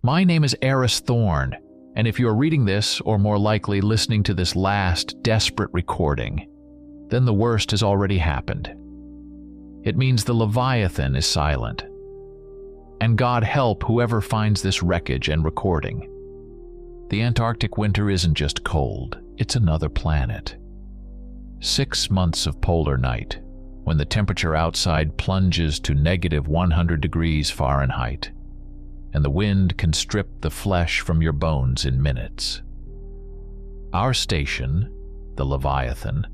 My name is Eris Thorne, and if you're reading this, or more likely listening to this last, desperate recording, then the worst has already happened. It means the Leviathan is silent. And God help whoever finds this wreckage and recording. The Antarctic winter isn't just cold, it's another planet. 6 months of polar night, when the temperature outside plunges to -100 degrees Fahrenheit, and the wind can strip the flesh from your bones in minutes. Our station, the Leviathan,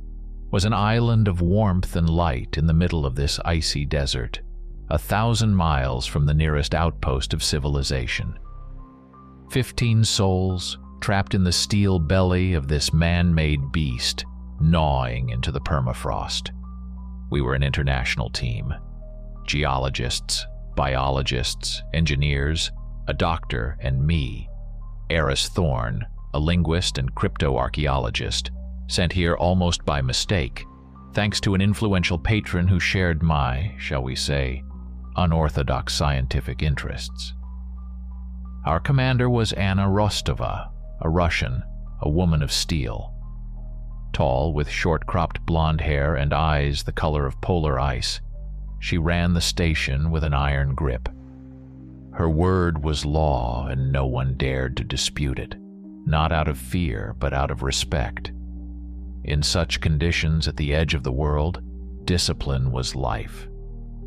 was an island of warmth and light in the middle of this icy desert, 1,000 miles from the nearest outpost of civilization. 15 souls trapped in the steel belly of this man-made beast, gnawing into the permafrost. We were an international team. Geologists, biologists, engineers, a doctor, and me, Eris Thorne, a linguist and cryptoarchaeologist, sent here almost by mistake, thanks to an influential patron who shared my, shall we say, unorthodox scientific interests. Our commander was Anna Rostova, a Russian, a woman of steel. Tall, with short-cropped blonde hair and eyes the color of polar ice, she ran the station with an iron grip. Her word was law, and no one dared to dispute it, not out of fear, but out of respect. In such conditions at the edge of the world, discipline was life.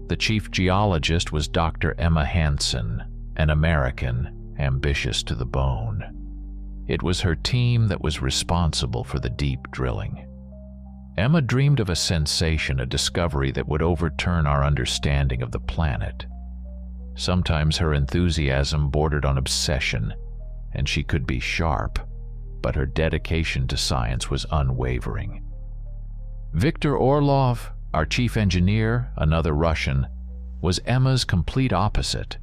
The chief geologist was Dr. Emma Hansen, an American, ambitious to the bone. It was her team that was responsible for the deep drilling. Emma dreamed of a sensation, a discovery that would overturn our understanding of the planet. Sometimes her enthusiasm bordered on obsession, and she could be sharp, but her dedication to science was unwavering. Viktor Orlov, our chief engineer, another Russian, was Emma's complete opposite.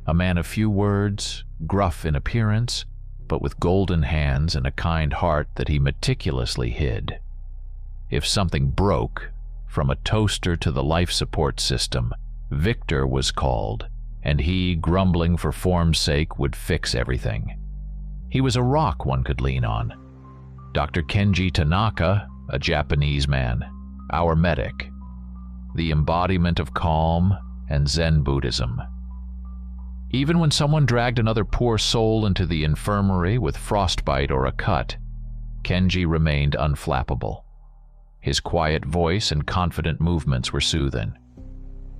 A man of few words, gruff in appearance, but with golden hands and a kind heart that he meticulously hid. If something broke, from a toaster to the life support system, Victor was called, and he, grumbling for form's sake, would fix everything. He was a rock one could lean on. Dr. Kenji Tanaka, a Japanese man, our medic, the embodiment of calm and Zen Buddhism. Even when someone dragged another poor soul into the infirmary with frostbite or a cut, Kenji remained unflappable. His quiet voice and confident movements were soothing.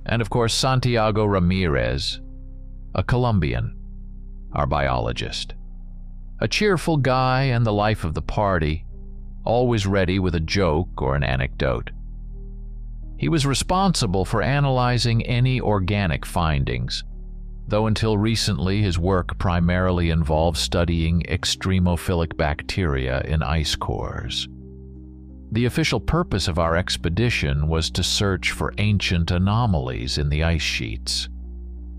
And of course, Santiago Ramirez, a Colombian, our biologist. A cheerful guy and the life of the party, always ready with a joke or an anecdote. He was responsible for analyzing any organic findings, though until recently his work primarily involved studying extremophilic bacteria in ice cores. The official purpose of our expedition was to search for ancient anomalies in the ice sheets,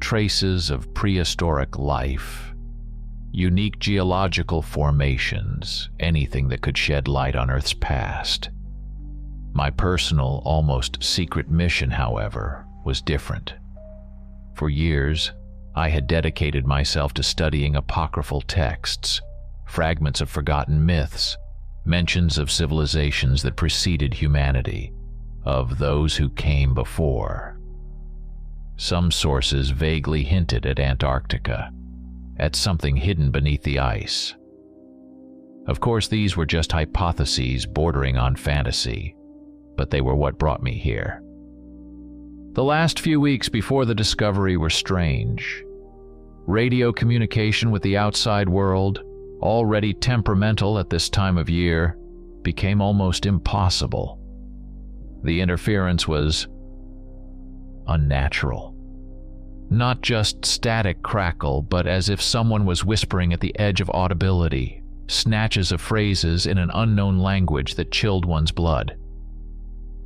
traces of prehistoric life, unique geological formations, anything that could shed light on Earth's past. My personal, almost secret mission, however, was different. For years, I had dedicated myself to studying apocryphal texts, fragments of forgotten myths, mentions of civilizations that preceded humanity, of those who came before. Some sources vaguely hinted at Antarctica, at something hidden beneath the ice. Of course, these were just hypotheses bordering on fantasy, but they were what brought me here. The last few weeks before the discovery were strange. Radio communication with the outside world, already temperamental at this time of year, became almost impossible. The interference was unnatural. Not just static crackle, but as if someone was whispering at the edge of audibility, snatches of phrases in an unknown language that chilled one's blood.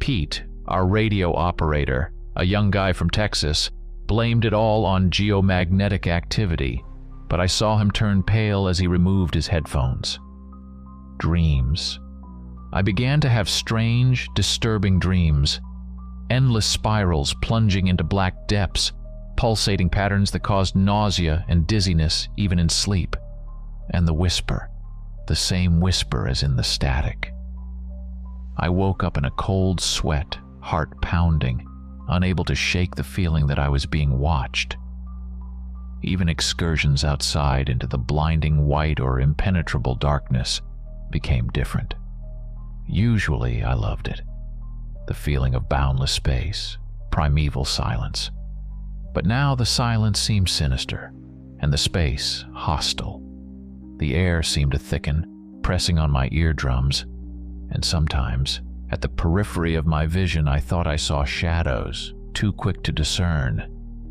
Pete, our radio operator, a young guy from Texas, blamed it all on geomagnetic activity, but I saw him turn pale as he removed his headphones. Dreams. I began to have strange, disturbing dreams, endless spirals plunging into black depths, pulsating patterns that caused nausea and dizziness even in sleep. And the whisper, the same whisper as in the static. I woke up in a cold sweat, heart pounding, unable to shake the feeling that I was being watched. Even excursions outside into the blinding white or impenetrable darkness became different. Usually I loved it, the feeling of boundless space, primeval silence. But now the silence seemed sinister, and the space hostile. The air seemed to thicken, pressing on my eardrums, and sometimes, at the periphery of my vision, I thought I saw shadows, too quick to discern,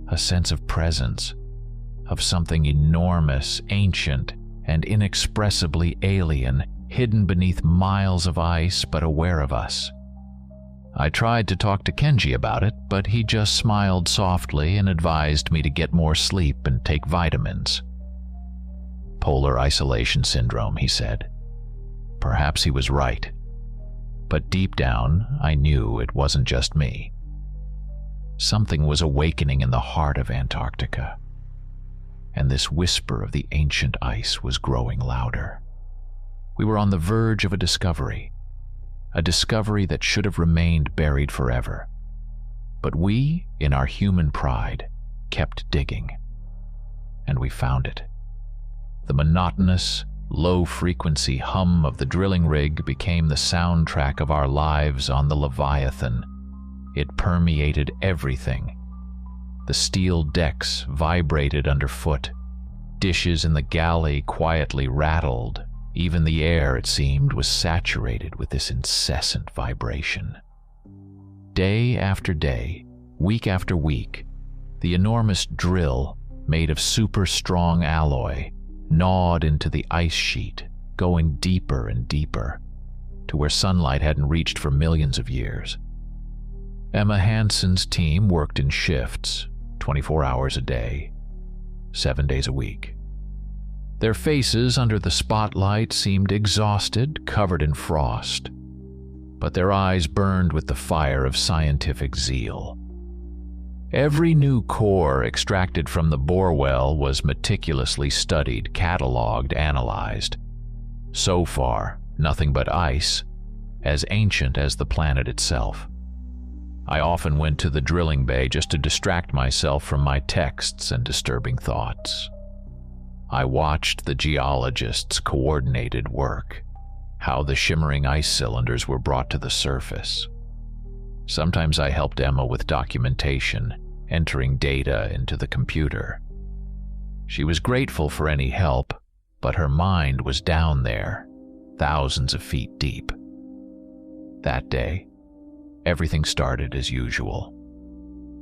a sense of presence, of something enormous, ancient, and inexpressibly alien, hidden beneath miles of ice but aware of us. I tried to talk to Kenji about it, but he just smiled softly and advised me to get more sleep and take vitamins. Polar isolation syndrome, he said. Perhaps he was right. But deep down, I knew it wasn't just me. Something was awakening in the heart of Antarctica, and this whisper of the ancient ice was growing louder. We were on the verge of a discovery that should have remained buried forever. But we, in our human pride, kept digging, and we found it. The monotonous, low-frequency hum of the drilling rig became the soundtrack of our lives on the Leviathan. It permeated everything. The steel decks vibrated underfoot. Dishes in the galley quietly rattled. Even the air, it seemed, was saturated with this incessant vibration. Day after day, week after week, the enormous drill, made of super-strong alloy, gnawed into the ice sheet, going deeper and deeper, to where sunlight hadn't reached for millions of years. Emma Hansen's team worked in shifts, 24 hours a day, 7 days a week. Their faces under the spotlight seemed exhausted, covered in frost, but their eyes burned with the fire of scientific zeal. Every new core extracted from the bore well was meticulously studied, cataloged, analyzed. So far, nothing but ice, as ancient as the planet itself. I often went to the drilling bay just to distract myself from my texts and disturbing thoughts. I watched the geologists' coordinated work, how the shimmering ice cylinders were brought to the surface. Sometimes I helped Emma with documentation, entering data into the computer. She was grateful for any help, but her mind was down there, thousands of feet deep. That day, everything started as usual.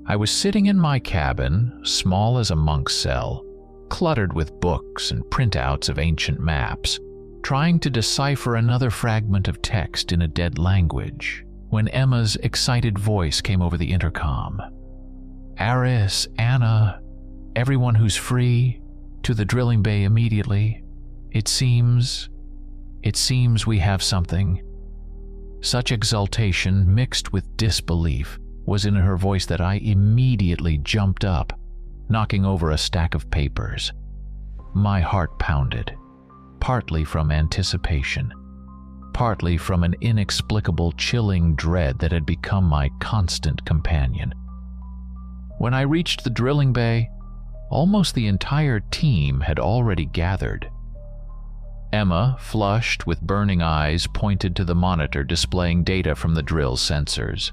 I was sitting in my cabin, small as a monk's cell, cluttered with books and printouts of ancient maps, trying to decipher another fragment of text in a dead language, when Emma's excited voice came over the intercom. "Aris, Anna, everyone who's free, to the drilling bay immediately. It seems we have something." Such exultation mixed with disbelief was in her voice that I immediately jumped up, knocking over a stack of papers. My heart pounded, partly from anticipation, partly from an inexplicable chilling dread that had become my constant companion. When I reached the drilling bay, almost the entire team had already gathered. Emma, flushed with burning eyes, pointed to the monitor displaying data from the drill sensors.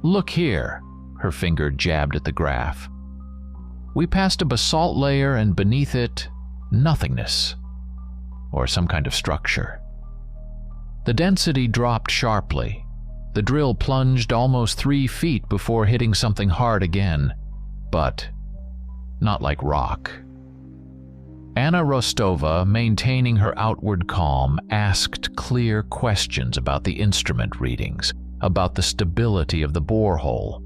"Look here," her finger jabbed at the graph. "We passed a basalt layer and beneath it, nothingness, or some kind of structure. The density dropped sharply. The drill plunged almost 3 feet before hitting something hard again, but not like rock." Anna Rostova, maintaining her outward calm, asked clear questions about the instrument readings, about the stability of the borehole.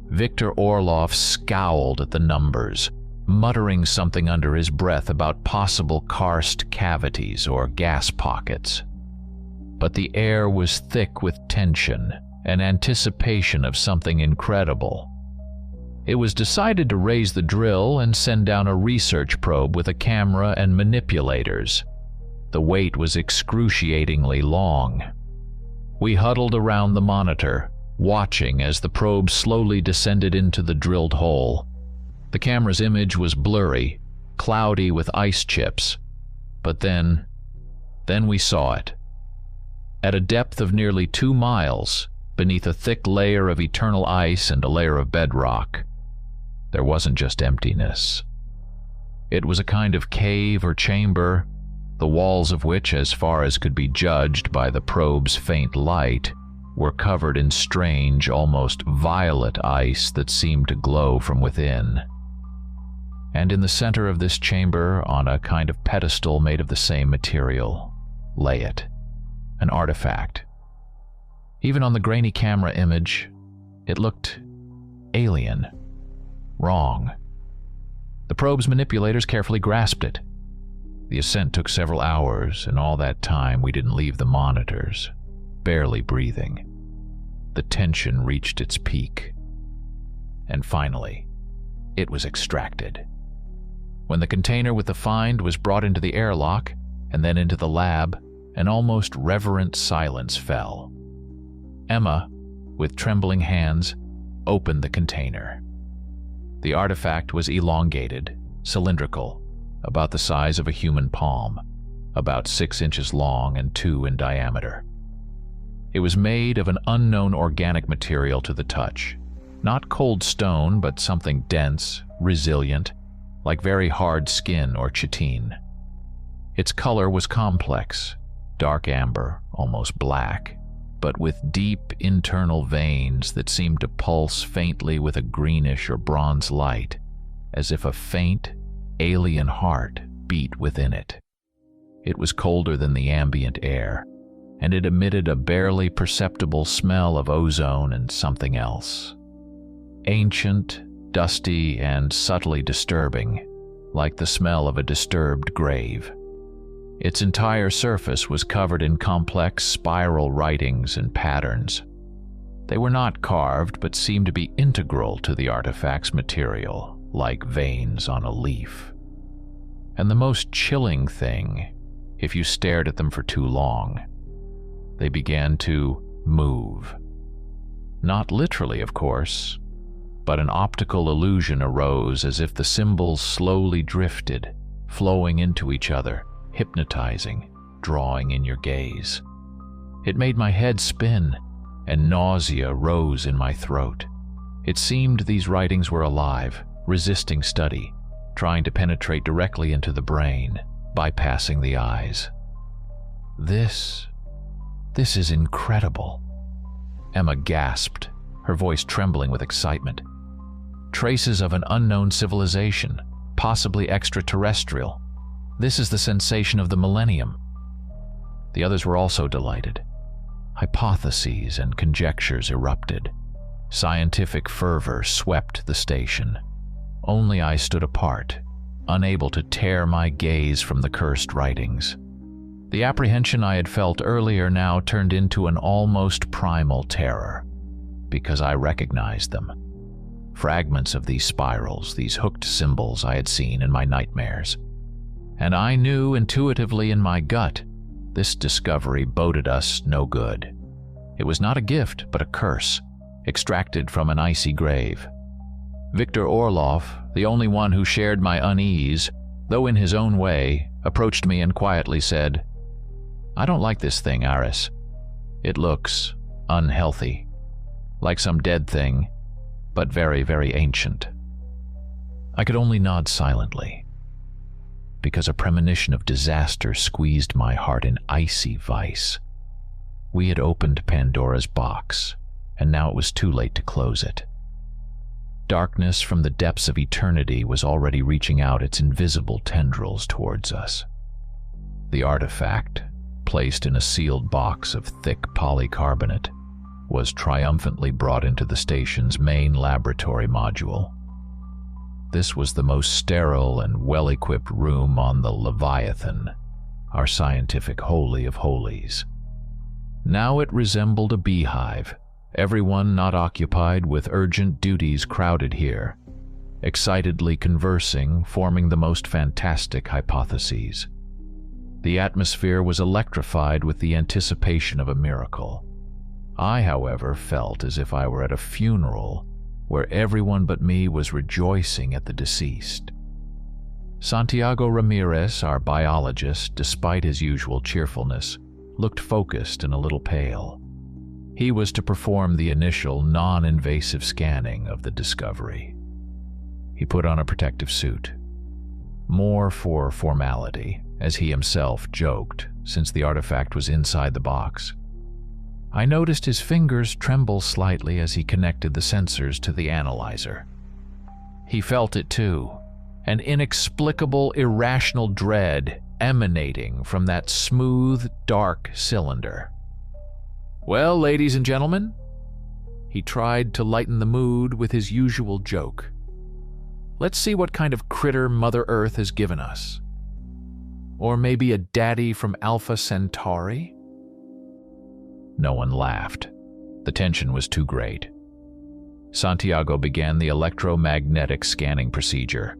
Viktor Orlov scowled at the numbers, muttering something under his breath about possible karst cavities or gas pockets. But the air was thick with tension and anticipation of something incredible. it was decided to raise the drill and send down a research probe with a camera and manipulators. The wait was excruciatingly long. We huddled around the monitor, watching as the probe slowly descended into the drilled hole. The camera's image was blurry, cloudy with ice chips. But then we saw it. At a depth of nearly 2 miles, beneath a thick layer of eternal ice and a layer of bedrock, there wasn't just emptiness. It was a kind of cave or chamber, the walls of which, as far as could be judged by the probe's faint light, were covered in strange, almost violet ice that seemed to glow from within. And in the center of this chamber, on a kind of pedestal made of the same material, lay it, an artifact. Even on the grainy camera image, it looked alien, wrong. The probe's manipulators carefully grasped it. The ascent took several hours, and all that time we didn't leave the monitors, barely breathing. The tension reached its peak. And finally, it was extracted. When the container with the find was brought into the airlock, and then into the lab, an almost reverent silence fell. Emma, with trembling hands, opened the container. The artifact was elongated, cylindrical, about the size of a human palm, about 6 inches long and 2 in diameter. It was made of an unknown organic material to the touch, not cold stone, but something dense, resilient, like very hard skin or chitin. Its color was complex, dark amber, almost black, but with deep internal veins that seemed to pulse faintly with a greenish or bronze light, as if a faint, alien heart beat within it. It was colder than the ambient air, and it emitted a barely perceptible smell of ozone and something else. Ancient, dusty, and subtly disturbing, like the smell of a disturbed grave. Its entire surface was covered in complex spiral writings and patterns. They were not carved, but seemed to be integral to the artifact's material, like veins on a leaf. And the most chilling thing, if you stared at them for too long, they began to move. Not literally, of course, but an optical illusion arose as if the symbols slowly drifted, flowing into each other, hypnotizing, drawing in your gaze. It made my head spin, and nausea rose in my throat. It seemed these writings were alive, resisting study, trying to penetrate directly into the brain, bypassing the eyes. This is incredible. Emma gasped, her voice trembling with excitement. Traces of an unknown civilization, possibly extraterrestrial. This is the sensation of the millennium. The others were also delighted. Hypotheses and conjectures erupted. Scientific fervor swept the station. Only I stood apart, unable to tear my gaze from the cursed writings. The apprehension I had felt earlier now turned into an almost primal terror, because I recognized them. Fragments of these spirals, these hooked symbols I had seen in my nightmares. And I knew intuitively in my gut, this discovery boded us no good. It was not a gift, but a curse, extracted from an icy grave. Victor Orloff, the only one who shared my unease, though in his own way, approached me and quietly said, "I don't like this thing, Aris. It looks unhealthy, like some dead thing, but very, very ancient." I could only nod silently, because a premonition of disaster squeezed my heart in icy vice. We had opened Pandora's box, and now it was too late to close it. Darkness from the depths of eternity was already reaching out its invisible tendrils towards us. The artifact, placed in a sealed box of thick polycarbonate, was triumphantly brought into the station's main laboratory module. This was the most sterile and well-equipped room on the Leviathan, our scientific holy of holies. Now it resembled a beehive, everyone not occupied with urgent duties crowded here, excitedly conversing, forming the most fantastic hypotheses. The atmosphere was electrified with the anticipation of a miracle. I, however, felt as if I were at a funeral where everyone but me was rejoicing at the deceased. Santiago Ramirez, our biologist, despite his usual cheerfulness, looked focused and a little pale. He was to perform the initial non-invasive scanning of the discovery. He put on a protective suit, more for formality, as he himself joked, since the artifact was inside the box. I noticed his fingers tremble slightly as he connected the sensors to the analyzer. He felt it too, an inexplicable, irrational dread emanating from that smooth, dark cylinder. "Well, ladies and gentlemen," he tried to lighten the mood with his usual joke, "let's see what kind of critter Mother Earth has given us. Or maybe a daddy from Alpha Centauri?" No one laughed. The tension was too great. Santiago began the electromagnetic scanning procedure.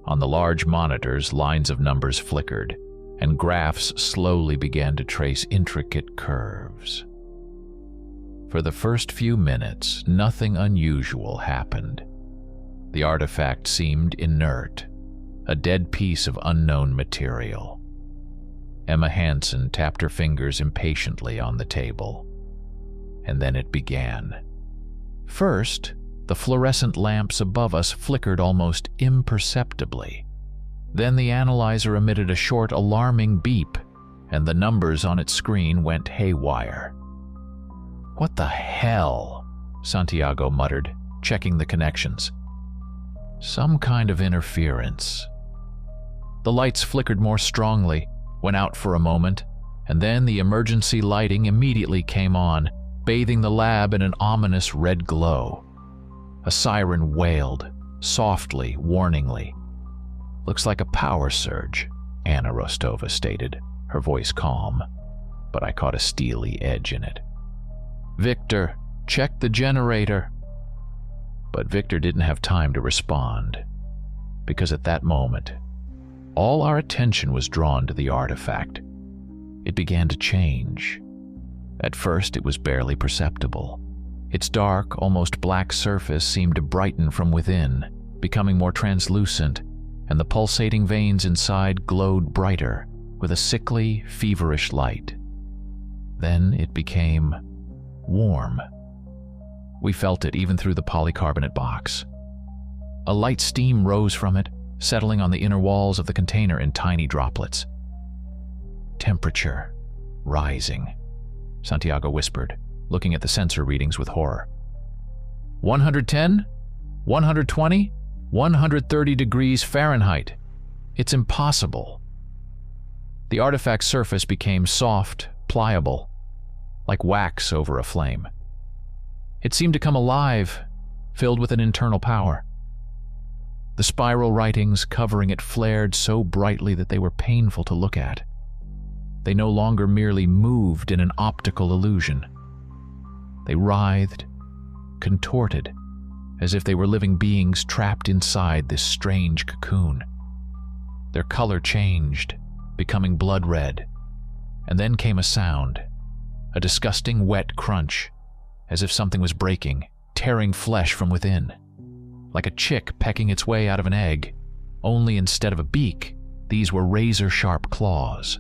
On the large monitors, lines of numbers flickered, and graphs slowly began to trace intricate curves. For the first few minutes, nothing unusual happened. The artifact seemed inert, a dead piece of unknown material. Emma Hansen tapped her fingers impatiently on the table. And then it began. First, the fluorescent lamps above us flickered almost imperceptibly. Then the analyzer emitted a short, alarming beep, and the numbers on its screen went haywire. "What the hell?" Santiago muttered, checking the connections. "Some kind of interference." The lights flickered more strongly, went out for a moment, and then the emergency lighting immediately came on, bathing the lab in an ominous red glow. A siren wailed, softly, warningly. "Looks like a power surge," Anna Rostova stated, her voice calm, but I caught a steely edge in it. "Victor, check the generator." But Victor didn't have time to respond, because at that moment, all our attention was drawn to the artifact. It began to change. At first, it was barely perceptible. Its dark, almost black surface seemed to brighten from within, becoming more translucent, and the pulsating veins inside glowed brighter, with a sickly, feverish light. Then it became warm. We felt it even through the polycarbonate box. A light steam rose from it, settling on the inner walls of the container in tiny droplets. "Temperature rising," Santiago whispered, looking at the sensor readings with horror. 110, 120, 130 degrees Fahrenheit. It's impossible." The artifact's surface became soft, pliable, like wax over a flame. It seemed to come alive, filled with an internal power. The spiral writings covering it flared so brightly that they were painful to look at. They no longer merely moved in an optical illusion. They writhed, contorted, as if they were living beings trapped inside this strange cocoon. Their color changed, becoming blood red, and then came a sound, a disgusting wet crunch, as if something was breaking, tearing flesh from within. Like a chick pecking its way out of an egg, only instead of a beak, these were razor-sharp claws.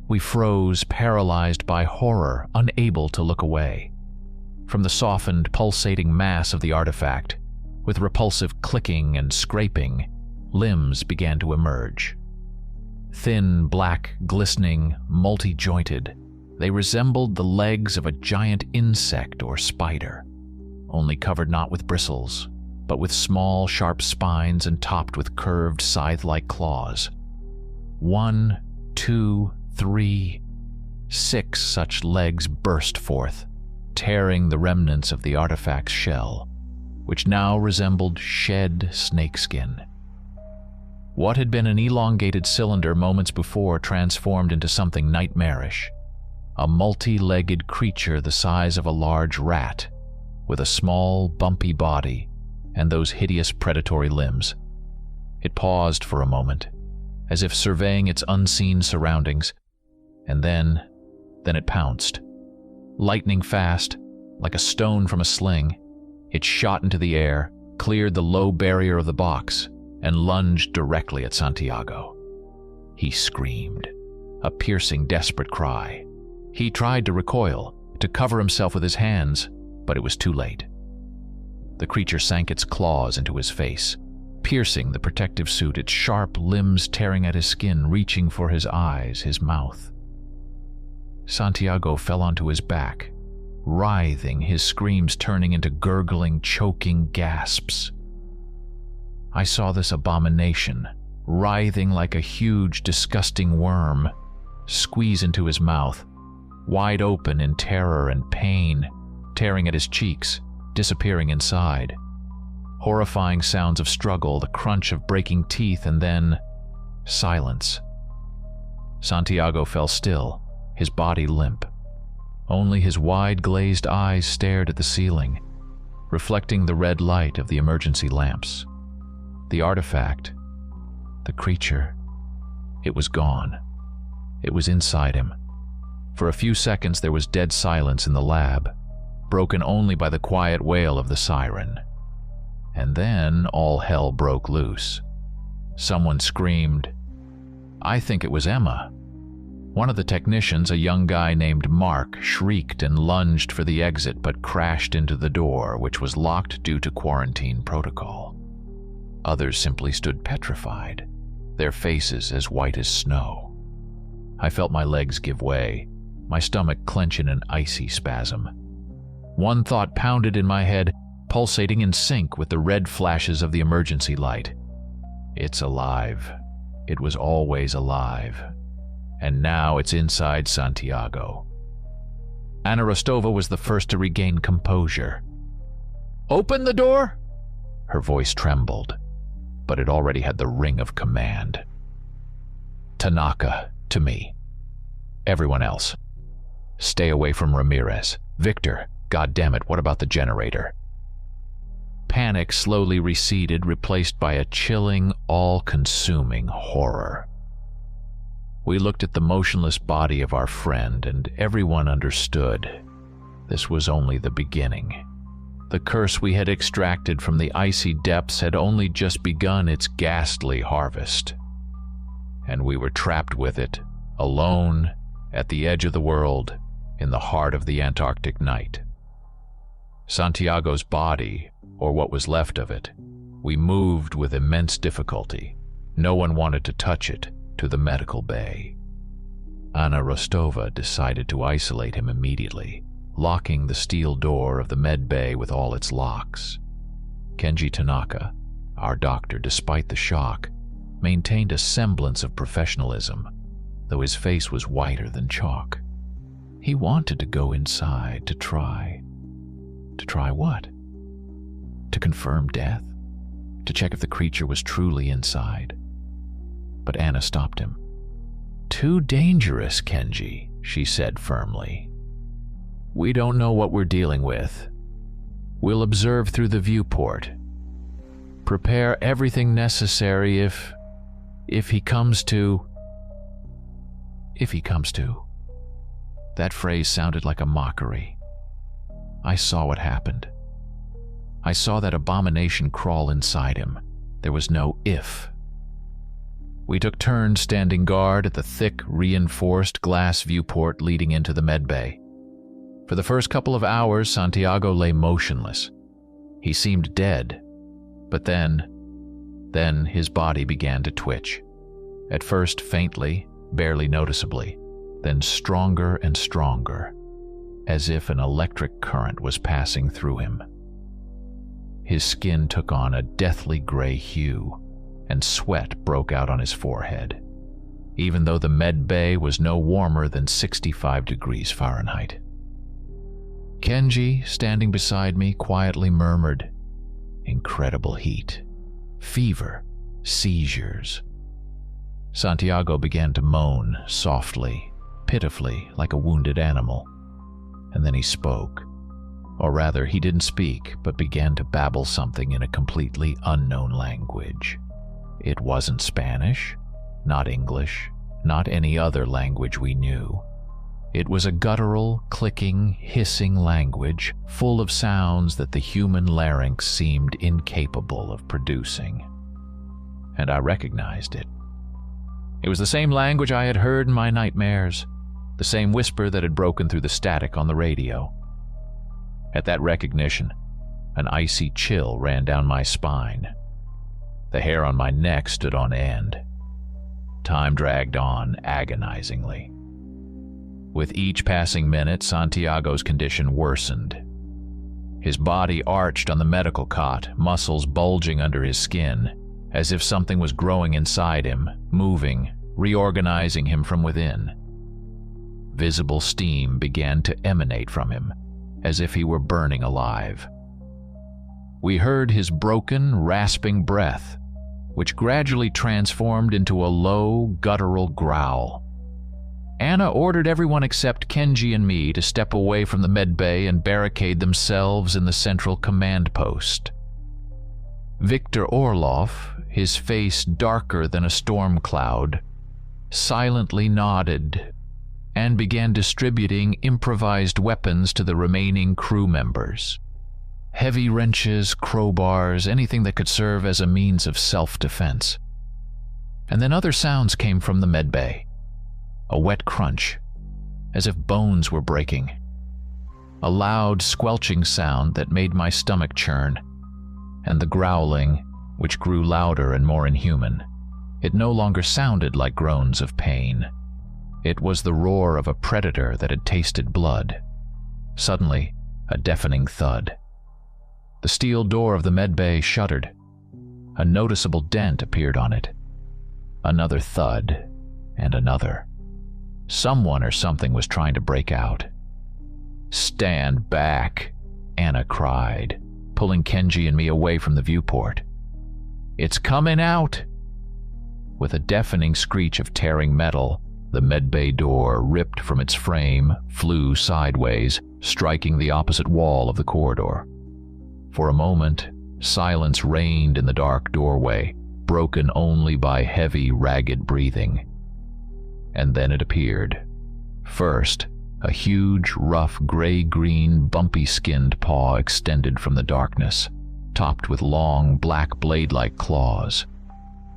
We froze, paralyzed by horror, unable to look away. From the softened, pulsating mass of the artifact, with repulsive clicking and scraping, limbs began to emerge. Thin, black, glistening, multi-jointed, they resembled the legs of a giant insect or spider, only covered not with bristles, but with small, sharp spines and topped with curved, scythe-like claws. 1, 2, 3, 6 such legs burst forth, tearing the remnants of the artifact's shell, which now resembled shed snakeskin. What had been an elongated cylinder moments before transformed into something nightmarish, a multi-legged creature the size of a large rat, with a small, bumpy body and those hideous predatory limbs. It paused for a moment, as if surveying its unseen surroundings, and then it pounced. Lightning fast, like a stone from a sling, it shot into the air, cleared the low barrier of the box, and lunged directly at Santiago. He screamed, a piercing, desperate cry. He tried to recoil, to cover himself with his hands, but it was too late. The creature sank its claws into his face, piercing the protective suit, its sharp limbs tearing at his skin, reaching for his eyes, his mouth. Santiago fell onto his back, writhing, his screams turning into gurgling, choking gasps. I saw this abomination, writhing like a huge, disgusting worm, squeeze into his mouth, wide open in terror and pain, tearing at his cheeks, disappearing inside. Horrifying sounds of struggle, the crunch of breaking teeth, and then silence. Santiago fell still, his body limp. Only his wide glazed eyes stared at the ceiling, reflecting the red light of the emergency lamps. The artifact, the creature, it was gone. It was inside him. For a few seconds there was dead silence in the lab, broken only by the quiet wail of the siren. And then all hell broke loose. Someone screamed. I think it was Emma. One of the technicians, a young guy named Mark, shrieked and lunged for the exit but crashed into the door, which was locked due to quarantine protocol. Others simply stood petrified, their faces as white as snow. I felt my legs give way, my stomach clench in an icy spasm. One thought pounded in my head, pulsating in sync with the red flashes of the emergency light. It's alive. It was always alive. And now it's inside Santiago. Anna Rostova was the first to regain composure. Open the door! Her voice trembled, but it already had the ring of command. Tanaka, to me. Everyone else. Stay away from Ramirez. Victor, goddammit, what about the generator? Panic slowly receded, replaced by a chilling, all-consuming horror. We looked at the motionless body of our friend, and everyone understood. This was only the beginning. The curse we had extracted from the icy depths had only just begun its ghastly harvest. And we were trapped with it, alone, at the edge of the world, in the heart of the Antarctic night. Santiago's body, or what was left of it, we moved with immense difficulty. No one wanted to touch it, to the medical bay. Anna Rostova decided to isolate him immediately, locking the steel door of the med bay with all its locks. Kenji Tanaka, our doctor, despite the shock, maintained a semblance of professionalism, though his face was whiter than chalk. He wanted to go inside to try. To try what? To confirm death? To check if the creature was truly inside? But Anna stopped him. Too dangerous, Kenji, she said firmly. We don't know what we're dealing with. We'll observe through the viewport. Prepare everything necessary if he comes to. If he comes to. That phrase sounded like a mockery. I saw what happened. I saw that abomination crawl inside him. There was no if. We took turns standing guard at the thick, reinforced glass viewport leading into the medbay. For the first couple of hours, Santiago lay motionless. He seemed dead, but then his body began to twitch. At first faintly, barely noticeably, then stronger and stronger, as if an electric current was passing through him. His skin took on a deathly gray hue, and sweat broke out on his forehead, even though the med bay was no warmer than 65 degrees Fahrenheit. Kenji, standing beside me, quietly murmured, "Incredible heat, fever, seizures." Santiago began to moan, softly, pitifully, like a wounded animal, and then he spoke. Or rather, he didn't speak, but began to babble something in a completely unknown language. It wasn't Spanish, not English, not any other language we knew. It was a guttural, clicking, hissing language full of sounds that the human larynx seemed incapable of producing. And I recognized it. It was the same language I had heard in my nightmares, the same whisper that had broken through the static on the radio. At that recognition, an icy chill ran down my spine. The hair on my neck stood on end. Time dragged on agonizingly. With each passing minute, Santiago's condition worsened. His body arched on the medical cot, muscles bulging under his skin, as if something was growing inside him, moving, reorganizing him from within. Visible steam began to emanate from him, as if he were burning alive. We heard his broken, rasping breath, which gradually transformed into a low, guttural growl. Anna ordered everyone except Kenji and me to step away from the medbay and barricade themselves in the central command post. Victor Orloff, his face darker than a storm cloud, silently nodded and began distributing improvised weapons to the remaining crew members. Heavy wrenches, crowbars, anything that could serve as a means of self-defense. And then other sounds came from the medbay. A wet crunch, as if bones were breaking. A loud, squelching sound that made my stomach churn. And the growling, which grew louder and more inhuman. It no longer sounded like groans of pain. It was the roar of a predator that had tasted blood. Suddenly, a deafening thud. The steel door of the medbay shuddered. A noticeable dent appeared on it. Another thud, and another. Someone or something was trying to break out. "Stand back," Anna cried, pulling Kenji and me away from the viewport. "It's coming out!" With a deafening screech of tearing metal, the medbay door ripped from its frame, flew sideways, striking the opposite wall of the corridor. For a moment, silence reigned in the dark doorway, broken only by heavy, ragged breathing. And then it appeared. First, a huge, rough, gray-green, bumpy-skinned paw extended from the darkness, topped with long, black blade-like claws.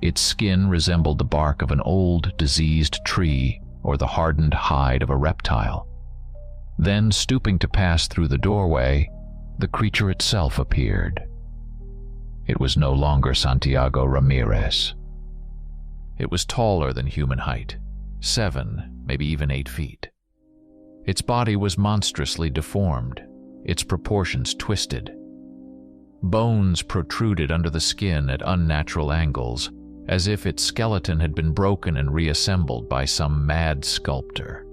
Its skin resembled the bark of an old, diseased tree or the hardened hide of a reptile. Then, stooping to pass through the doorway, the creature itself appeared. It was no longer Santiago Ramirez. It was taller than human height, 7, maybe even 8 feet. Its body was monstrously deformed, its proportions twisted. Bones protruded under the skin at unnatural angles, as if its skeleton had been broken and reassembled by some mad sculptor.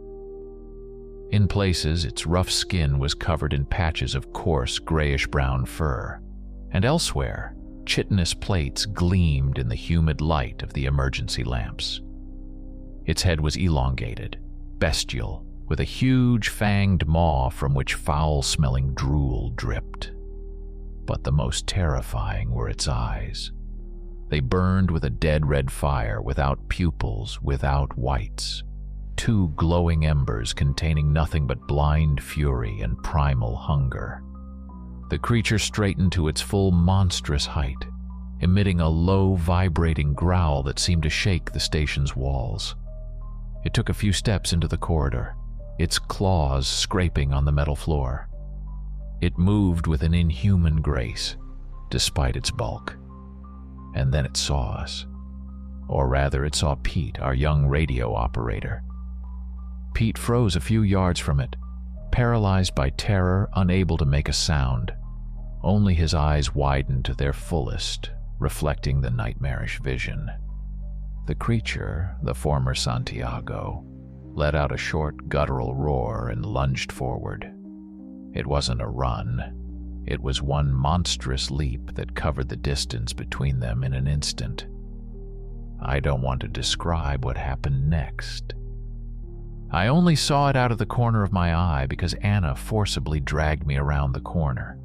In places, its rough skin was covered in patches of coarse, grayish-brown fur, and elsewhere, chitinous plates gleamed in the humid light of the emergency lamps. Its head was elongated, bestial, with a huge fanged maw from which foul-smelling drool dripped. But the most terrifying were its eyes. They burned with a dead red fire, without pupils, without whites. 2 glowing embers containing nothing but blind fury and primal hunger. The creature straightened to its full monstrous height, emitting a low, vibrating growl that seemed to shake the station's walls. It took a few steps into the corridor, its claws scraping on the metal floor. It moved with an inhuman grace, despite its bulk. And then it saw us. Or rather, it saw Pete, our young radio operator. Pete froze a few yards from it, paralyzed by terror, unable to make a sound. Only his eyes widened to their fullest, reflecting the nightmarish vision. The creature, the former Santiago, let out a short, guttural roar and lunged forward. It wasn't a run. It was one monstrous leap that covered the distance between them in an instant. I don't want to describe what happened next. I only saw it out of the corner of my eye because Anna forcibly dragged me around the corner.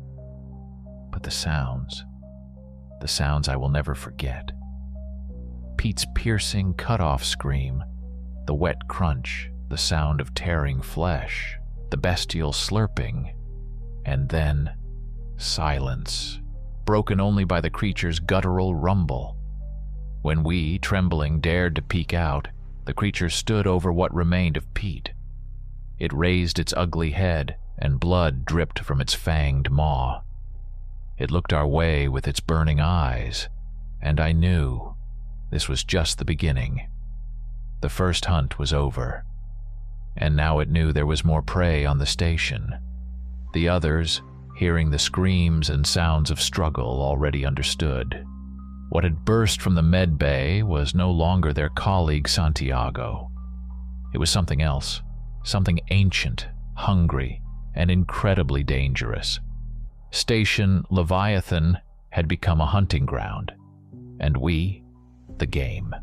But the sounds I will never forget. Pete's piercing, cut-off scream, the wet crunch, the sound of tearing flesh, the bestial slurping, and then silence, broken only by the creature's guttural rumble. When we, trembling, dared to peek out, the creature stood over what remained of Pete. It raised its ugly head, and blood dripped from its fanged maw. It looked our way with its burning eyes, and I knew this was just the beginning. The first hunt was over, and now it knew there was more prey on the station. The others, hearing the screams and sounds of struggle, already understood. What had burst from the med bay was no longer their colleague Santiago. It was something else, something ancient, hungry, and incredibly dangerous. Station Leviathan had become a hunting ground, and we, the game.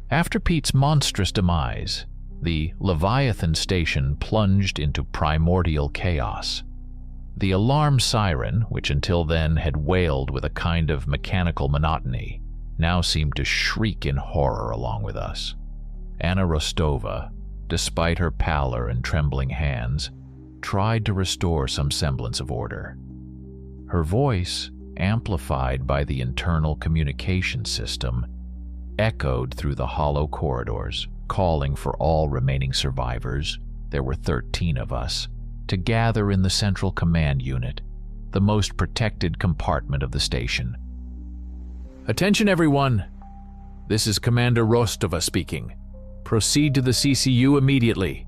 After Pete's monstrous demise, the Leviathan station plunged into primordial chaos. The alarm siren, which until then had wailed with a kind of mechanical monotony, now seemed to shriek in horror along with us. Anna Rostova, despite her pallor and trembling hands, tried to restore some semblance of order. Her voice, amplified by the internal communication system, echoed through the hollow corridors, calling for all remaining survivors, there were 13 of us, to gather in the central command unit, the most protected compartment of the station. "Attention everyone! This is Commander Rostova speaking. Proceed to the CCU immediately.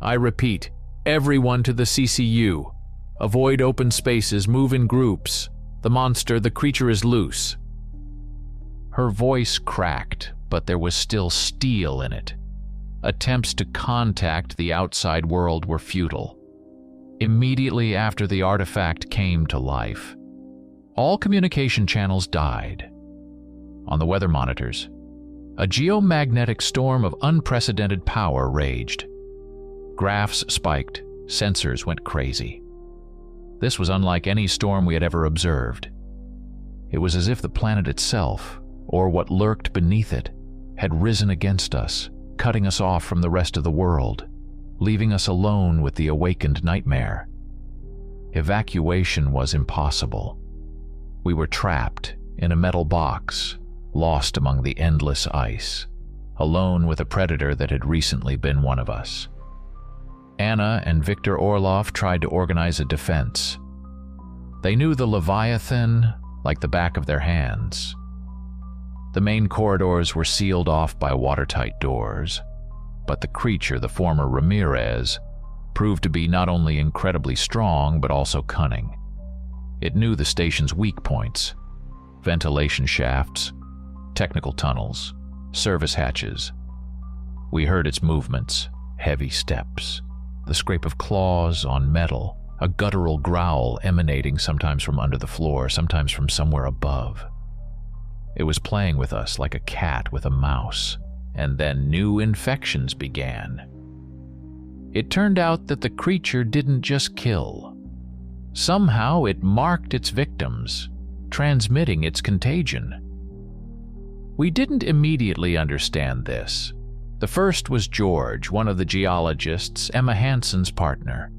I repeat, everyone to the CCU. Avoid open spaces, move in groups. The creature is loose." Her voice cracked, but there was still steel in it. Attempts to contact the outside world were futile. Immediately after the artifact came to life, all communication channels died. On the weather monitors, a geomagnetic storm of unprecedented power raged. Graphs spiked, sensors went crazy. This was unlike any storm we had ever observed. It was as if the planet itself, or what lurked beneath it, had risen against us, cutting us off from the rest of the world, leaving us alone with the awakened nightmare. Evacuation was impossible. We were trapped in a metal box, lost among the endless ice, alone with a predator that had recently been one of us. Anna and Victor Orlov tried to organize a defense. They knew the Leviathan like the back of their hands. The main corridors were sealed off by watertight doors, but the creature, the former Ramirez, proved to be not only incredibly strong but also cunning. It knew the station's weak points: ventilation shafts, technical tunnels, service hatches. We heard its movements, heavy steps, the scrape of claws on metal, a guttural growl emanating sometimes from under the floor, sometimes from somewhere above. It was playing with us like a cat with a mouse, and then new infections began. It turned out that the creature didn't just kill. Somehow it marked its victims, transmitting its contagion. We didn't immediately understand this. The first was George, one of the geologists, Emma Hansen's partner.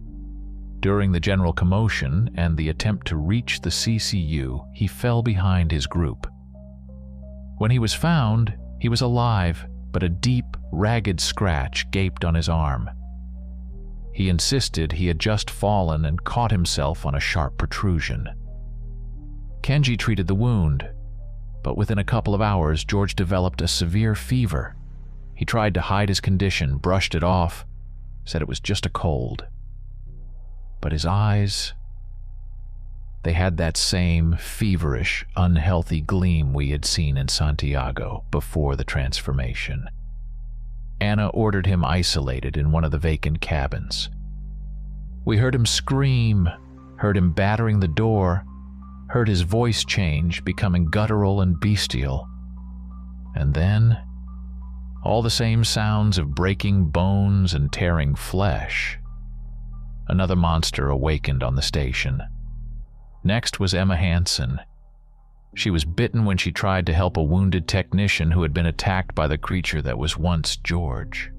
During the general commotion and the attempt to reach the CCU, he fell behind his group. When he was found, he was alive, but a deep, ragged scratch gaped on his arm. He insisted he had just fallen and caught himself on a sharp protrusion. Kenji treated the wound, but within a couple of hours, George developed a severe fever. He tried to hide his condition, brushed it off, said it was just a cold. But his eyes, they had that same feverish, unhealthy gleam we had seen in Santiago before the transformation. Anna ordered him isolated in one of the vacant cabins. We heard him scream, heard him battering the door, heard his voice change, becoming guttural and bestial. And then, All the same sounds of breaking bones and tearing flesh. Another monster awakened on the station. Next was Emma Hansen. She was bitten when she tried to help a wounded technician who had been attacked by the creature that was once George.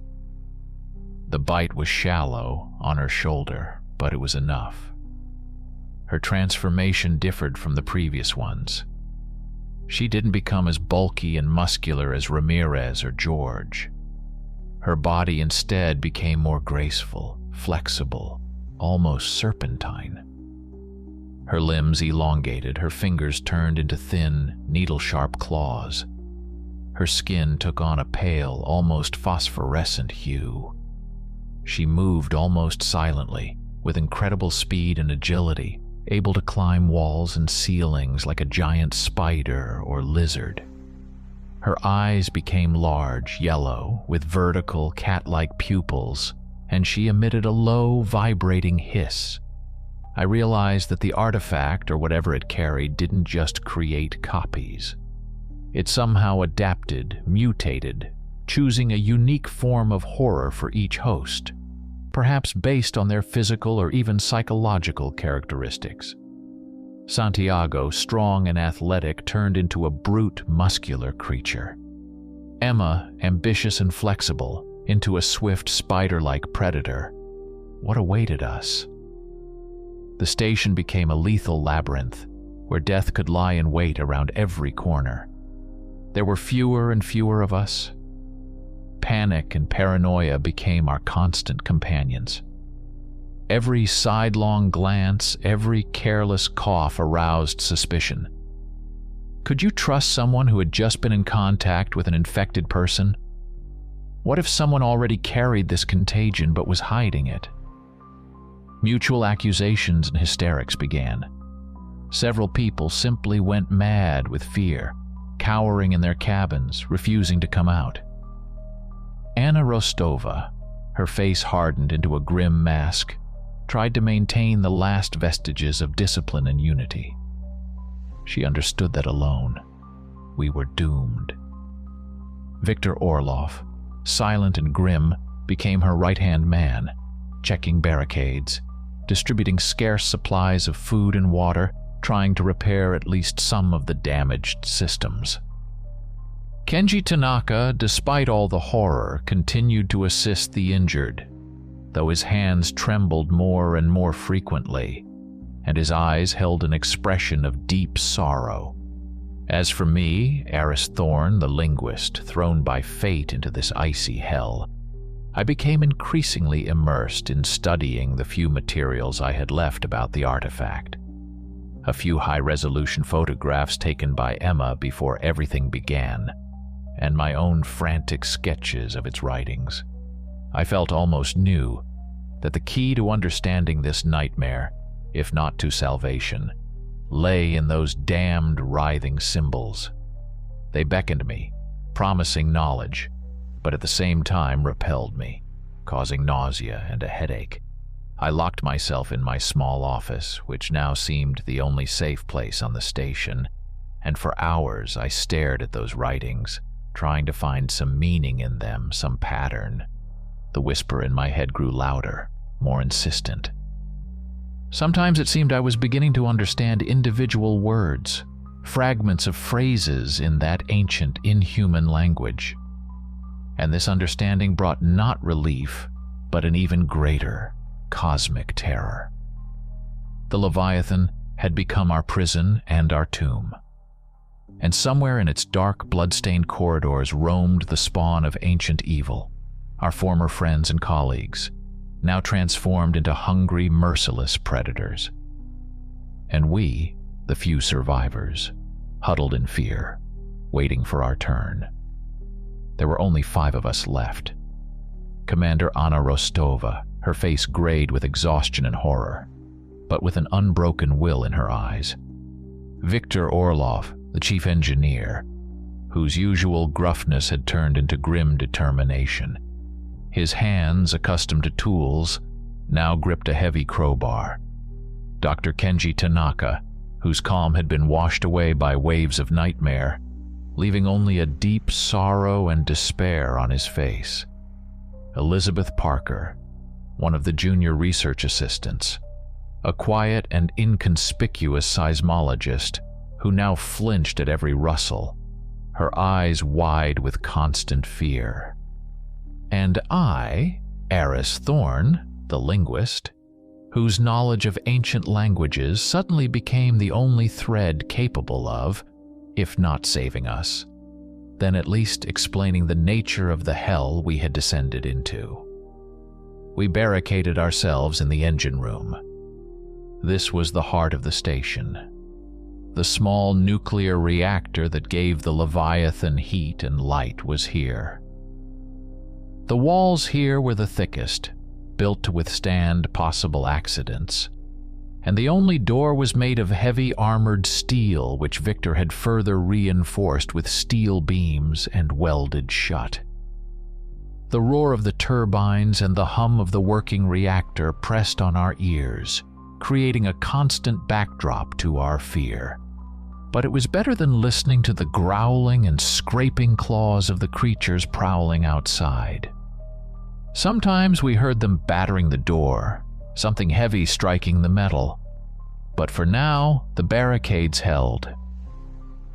The bite was shallow on her shoulder, but it was enough. Her transformation differed from the previous ones. She didn't become as bulky and muscular as Ramirez or George. Her body instead became more graceful, flexible, almost serpentine. Her limbs elongated, her fingers turned into thin, needle-sharp claws. Her skin took on a pale, almost phosphorescent hue. She moved almost silently, with incredible speed and agility, able to climb walls and ceilings like a giant spider or lizard. Her eyes became large, yellow, with vertical, cat-like pupils, and she emitted a low, vibrating hiss. I realized that the artifact, or whatever it carried, didn't just create copies. It somehow adapted, mutated, choosing a unique form of horror for each host, perhaps based on their physical or even psychological characteristics. Santiago, strong and athletic, turned into a brute, muscular creature. Emma, ambitious and flexible, into a swift, spider-like predator. What awaited us? The station became a lethal labyrinth, where death could lie in wait around every corner. There were fewer and fewer of us. Panic and paranoia became our constant companions. Every sidelong glance, every careless cough aroused suspicion. Could you trust someone who had just been in contact with an infected person? What if someone already carried this contagion but was hiding it? Mutual accusations and hysterics began. Several people simply went mad with fear, cowering in their cabins, refusing to come out. Anna Rostova, her face hardened into a grim mask, tried to maintain the last vestiges of discipline and unity. She understood that alone, we were doomed. Victor Orlov, silent and grim, became her right-hand man, checking barricades, distributing scarce supplies of food and water, trying to repair at least some of the damaged systems. Kenji Tanaka, despite all the horror, continued to assist the injured, though his hands trembled more and more frequently, and his eyes held an expression of deep sorrow. As for me, Eris Thorne, the linguist, thrown by fate into this icy hell, I became increasingly immersed in studying the few materials I had left about the artifact. A few high-resolution photographs taken by Emma before everything began, and my own frantic sketches of its writings. I felt almost knew that the key to understanding this nightmare, if not to salvation, lay in those damned writhing symbols. They beckoned me, promising knowledge, but at the same time repelled me, causing nausea and a headache. I locked myself in my small office, which now seemed the only safe place on the station, and for hours I stared at those writings, trying to find some meaning in them, some pattern. The whisper in my head grew louder, more insistent. Sometimes it seemed I was beginning to understand individual words, fragments of phrases in that ancient, inhuman language. And this understanding brought not relief, but an even greater, cosmic terror. The Leviathan had become our prison and our tomb. And somewhere in its dark, blood-stained corridors roamed the spawn of ancient evil, our former friends and colleagues, now transformed into hungry, merciless predators. And we, the few survivors, huddled in fear, waiting for our turn. There were only 5 of us left. Commander Anna Rostova, her face grayed with exhaustion and horror, but with an unbroken will in her eyes. Victor Orlov, the chief engineer, whose usual gruffness had turned into grim determination. His hands, accustomed to tools, now gripped a heavy crowbar. Dr. Kenji Tanaka, whose calm had been washed away by waves of nightmare, leaving only a deep sorrow and despair on his face. Elizabeth Parker, one of the junior research assistants, a quiet and inconspicuous seismologist who now flinched at every rustle, her eyes wide with constant fear. And I, Eris Thorne, the linguist, whose knowledge of ancient languages suddenly became the only thread capable of, if not saving us, then at least explaining the nature of the hell we had descended into. We barricaded ourselves in the engine room. This was the heart of the station. The small nuclear reactor that gave the Leviathan heat and light was here. The walls here were the thickest, built to withstand possible accidents, and the only door was made of heavy armored steel which Victor had further reinforced with steel beams and welded shut. The roar of the turbines and the hum of the working reactor pressed on our ears, creating a constant backdrop to our fear. But it was better than listening to the growling and scraping claws of the creatures prowling outside. Sometimes we heard them battering the door, something heavy striking the metal. But for now, the barricades held.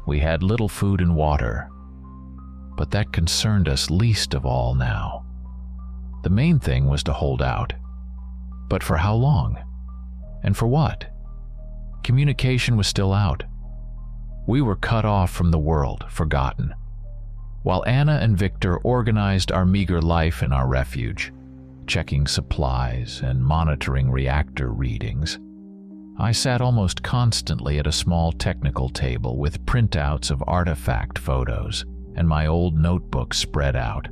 We had little food and water, but that concerned us least of all now. The main thing was to hold out. But for how long? And for what? Communication was still out. We were cut off from the world, forgotten. While Anna and Victor organized our meager life in our refuge, checking supplies and monitoring reactor readings, I sat almost constantly at a small technical table with printouts of artifact photos and my old notebook spread out.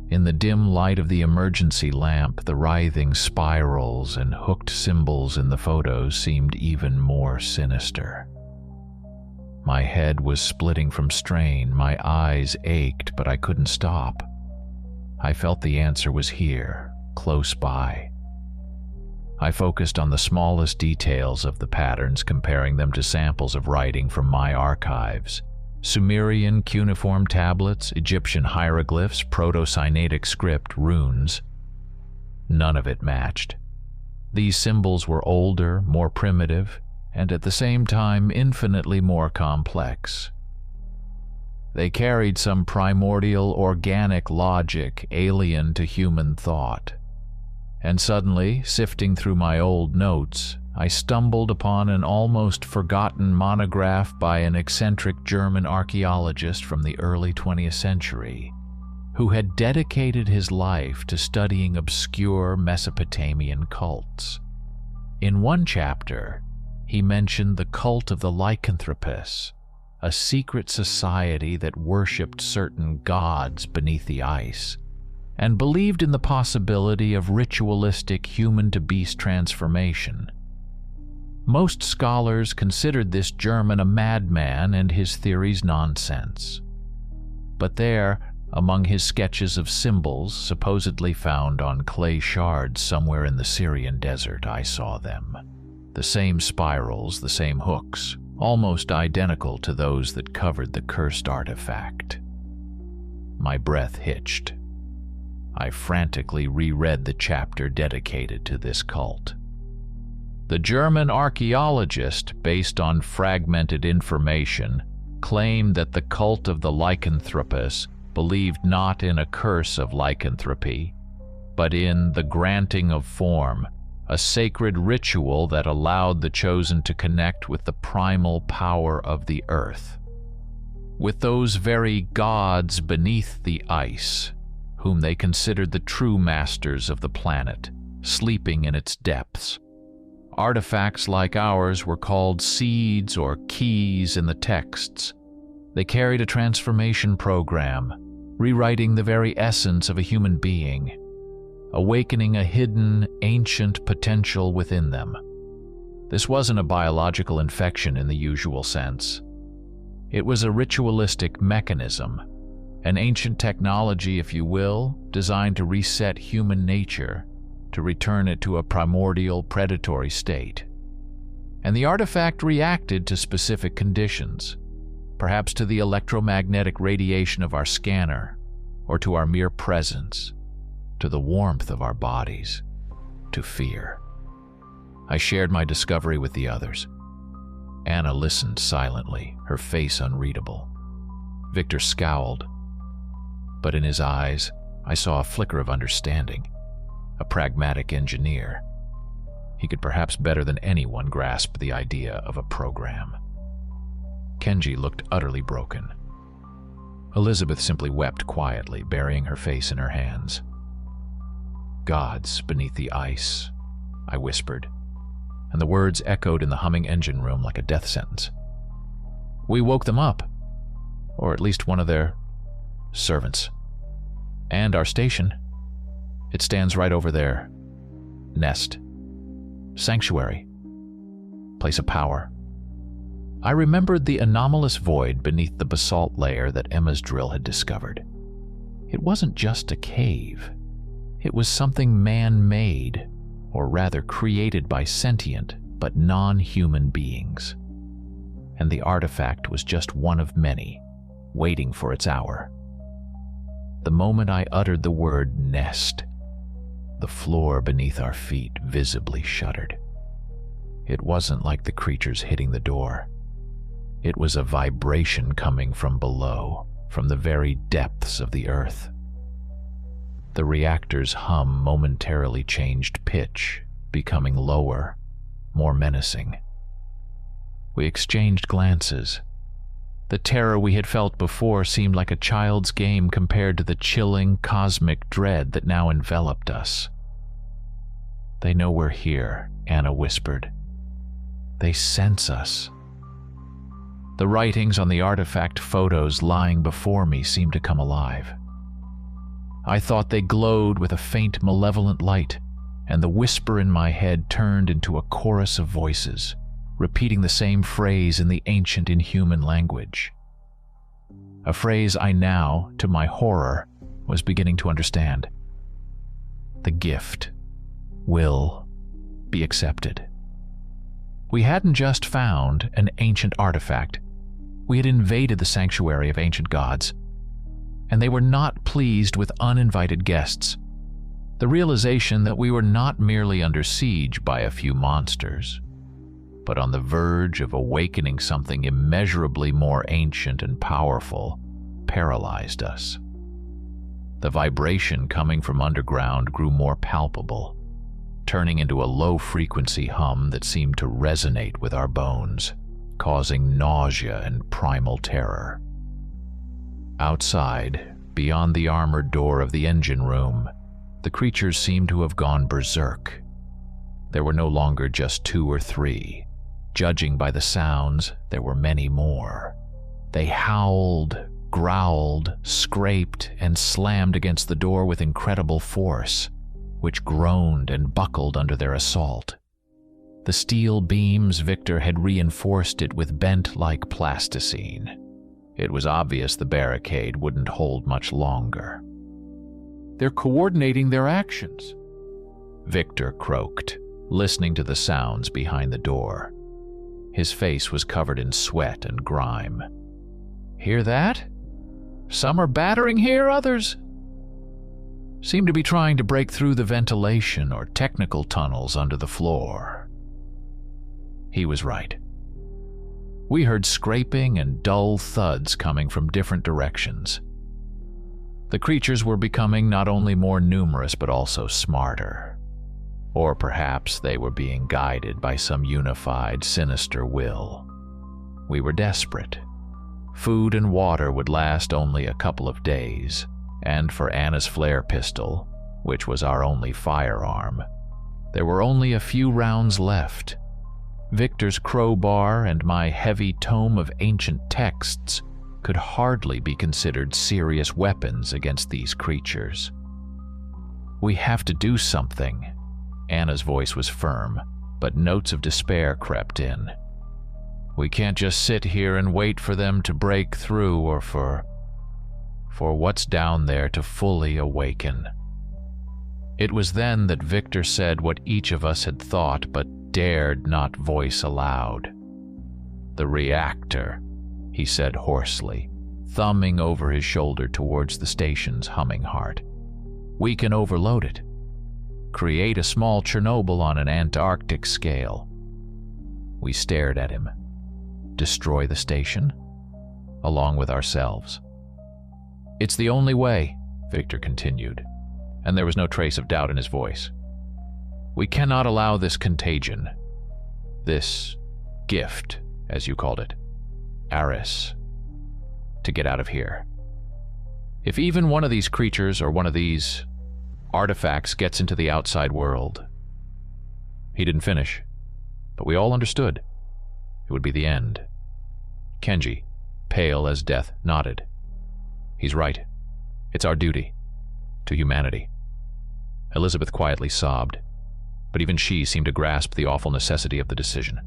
In the dim light of the emergency lamp, the writhing spirals and hooked symbols in the photos seemed even more sinister. My head was splitting from strain, my eyes ached, but I couldn't stop. I felt the answer was here, close by. I focused on the smallest details of the patterns, comparing them to samples of writing from my archives. Sumerian cuneiform tablets, Egyptian hieroglyphs, Proto-Sinaitic script, runes. None of it matched. These symbols were older, more primitive, and at the same time infinitely more complex. They carried some primordial organic logic alien to human thought. And suddenly, sifting through my old notes, I stumbled upon an almost forgotten monograph by an eccentric German archaeologist from the early 20th century, who had dedicated his life to studying obscure Mesopotamian cults. In one chapter, he mentioned the cult of the lycanthropus, a secret society that worshipped certain gods beneath the ice, and believed in the possibility of ritualistic human-to-beast transformation. Most scholars considered this German a madman and his theories nonsense. But there, among his sketches of symbols supposedly found on clay shards somewhere in the Syrian desert, I saw them. The same spirals, the same hooks, almost identical to those that covered the cursed artifact. My breath hitched. I frantically reread the chapter dedicated to this cult. The German archaeologist, based on fragmented information, claimed that the cult of the lycanthropus believed not in a curse of lycanthropy, but in the granting of form, a sacred ritual that allowed the chosen to connect with the primal power of the earth, with those very gods beneath the ice, whom they considered the true masters of the planet, sleeping in its depths. Artifacts like ours were called seeds or keys in the texts. They carried a transformation program, rewriting the very essence of a human being, awakening a hidden, ancient potential within them. This wasn't a biological infection in the usual sense. It was a ritualistic mechanism, an ancient technology, if you will, designed to reset human nature, to return it to a primordial predatory state. And the artifact reacted to specific conditions. perhaps to the electromagnetic radiation of our scanner, or to our mere presence, to the warmth of our bodies, to fear. I shared my discovery with the others. Anna listened silently, her face unreadable. Victor scowled, but in his eyes I saw a flicker of understanding, a pragmatic engineer. He could perhaps better than anyone grasp the idea of a program. Kenji looked utterly broken. Elizabeth simply wept quietly, burying her face in her hands. "Gods beneath the ice," I whispered, and the words echoed in the humming engine room like a death sentence. "We woke them up, or at least one of their servants. And our station. It stands right over there. Nest. Sanctuary. Place of power." I remembered the anomalous void beneath the basalt layer that Emma's drill had discovered. It wasn't just a cave. It was something man-made, or rather created by sentient but non-human beings. And the artifact was just one of many, waiting for its hour. The moment I uttered the word nest, the floor beneath our feet visibly shuddered. It wasn't like the creatures hitting the door. It was a vibration coming from below, from the very depths of the earth. The reactor's hum momentarily changed pitch, becoming lower, more menacing. We exchanged glances. The terror we had felt before seemed like a child's game compared to the chilling, cosmic dread that now enveloped us. "They know we're here," Anna whispered. "They sense us." The writings on the artifact photos lying before me seemed to come alive. I thought they glowed with a faint, malevolent light, and the whisper in my head turned into a chorus of voices, repeating the same phrase in the ancient inhuman language. A phrase I now, to my horror, was beginning to understand. The gift will be accepted. We hadn't just found an ancient artifact. We had invaded the sanctuary of ancient gods, and they were not pleased with uninvited guests. The realization that we were not merely under siege by a few monsters, but on the verge of awakening something immeasurably more ancient and powerful, paralyzed us. The vibration coming from underground grew more palpable, turning into a low-frequency hum that seemed to resonate with our bones, causing nausea and primal terror. Outside, beyond the armored door of the engine room, the creatures seemed to have gone berserk. There were no longer just 2 or 3. Judging by the sounds, there were many more. They howled, growled, scraped, and slammed against the door with incredible force, which groaned and buckled under their assault. The steel beams Victor had reinforced it with bent like plasticine. It was obvious the barricade wouldn't hold much longer. "They're coordinating their actions," Victor croaked, listening to the sounds behind the door. His face was covered in sweat and grime. "Hear that? Some are battering here, others seem to be trying to break through the ventilation or technical tunnels under the floor." He was right. We heard scraping and dull thuds coming from different directions. The creatures were becoming not only more numerous but also smarter. Or perhaps they were being guided by some unified, sinister will. We were desperate. Food and water would last only a couple of days, and for Anna's flare pistol, which was our only firearm, there were only a few rounds left. Victor's crowbar and my heavy tome of ancient texts could hardly be considered serious weapons against these creatures. "We have to do something." Anna's voice was firm, but notes of despair crept in. "We can't just sit here and wait for them to break through or for what's down there to fully awaken." It was then that Victor said what each of us had thought but dared not voice aloud. "The reactor," he said hoarsely, thumbing over his shoulder towards the station's humming heart. "We can overload it. Create a small Chernobyl on an Antarctic scale." We stared at him. Destroy the station? Along with ourselves. "It's the only way," Victor continued, and there was no trace of doubt in his voice. "We cannot allow this contagion, this gift, as you called it, Aris, to get out of here. If even one of these creatures or one of these artifacts gets into the outside world..." He didn't finish, but we all understood. It would be the end. Kenji, pale as death, nodded. "He's right. It's our duty. To humanity." Elizabeth quietly sobbed, but even she seemed to grasp the awful necessity of the decision.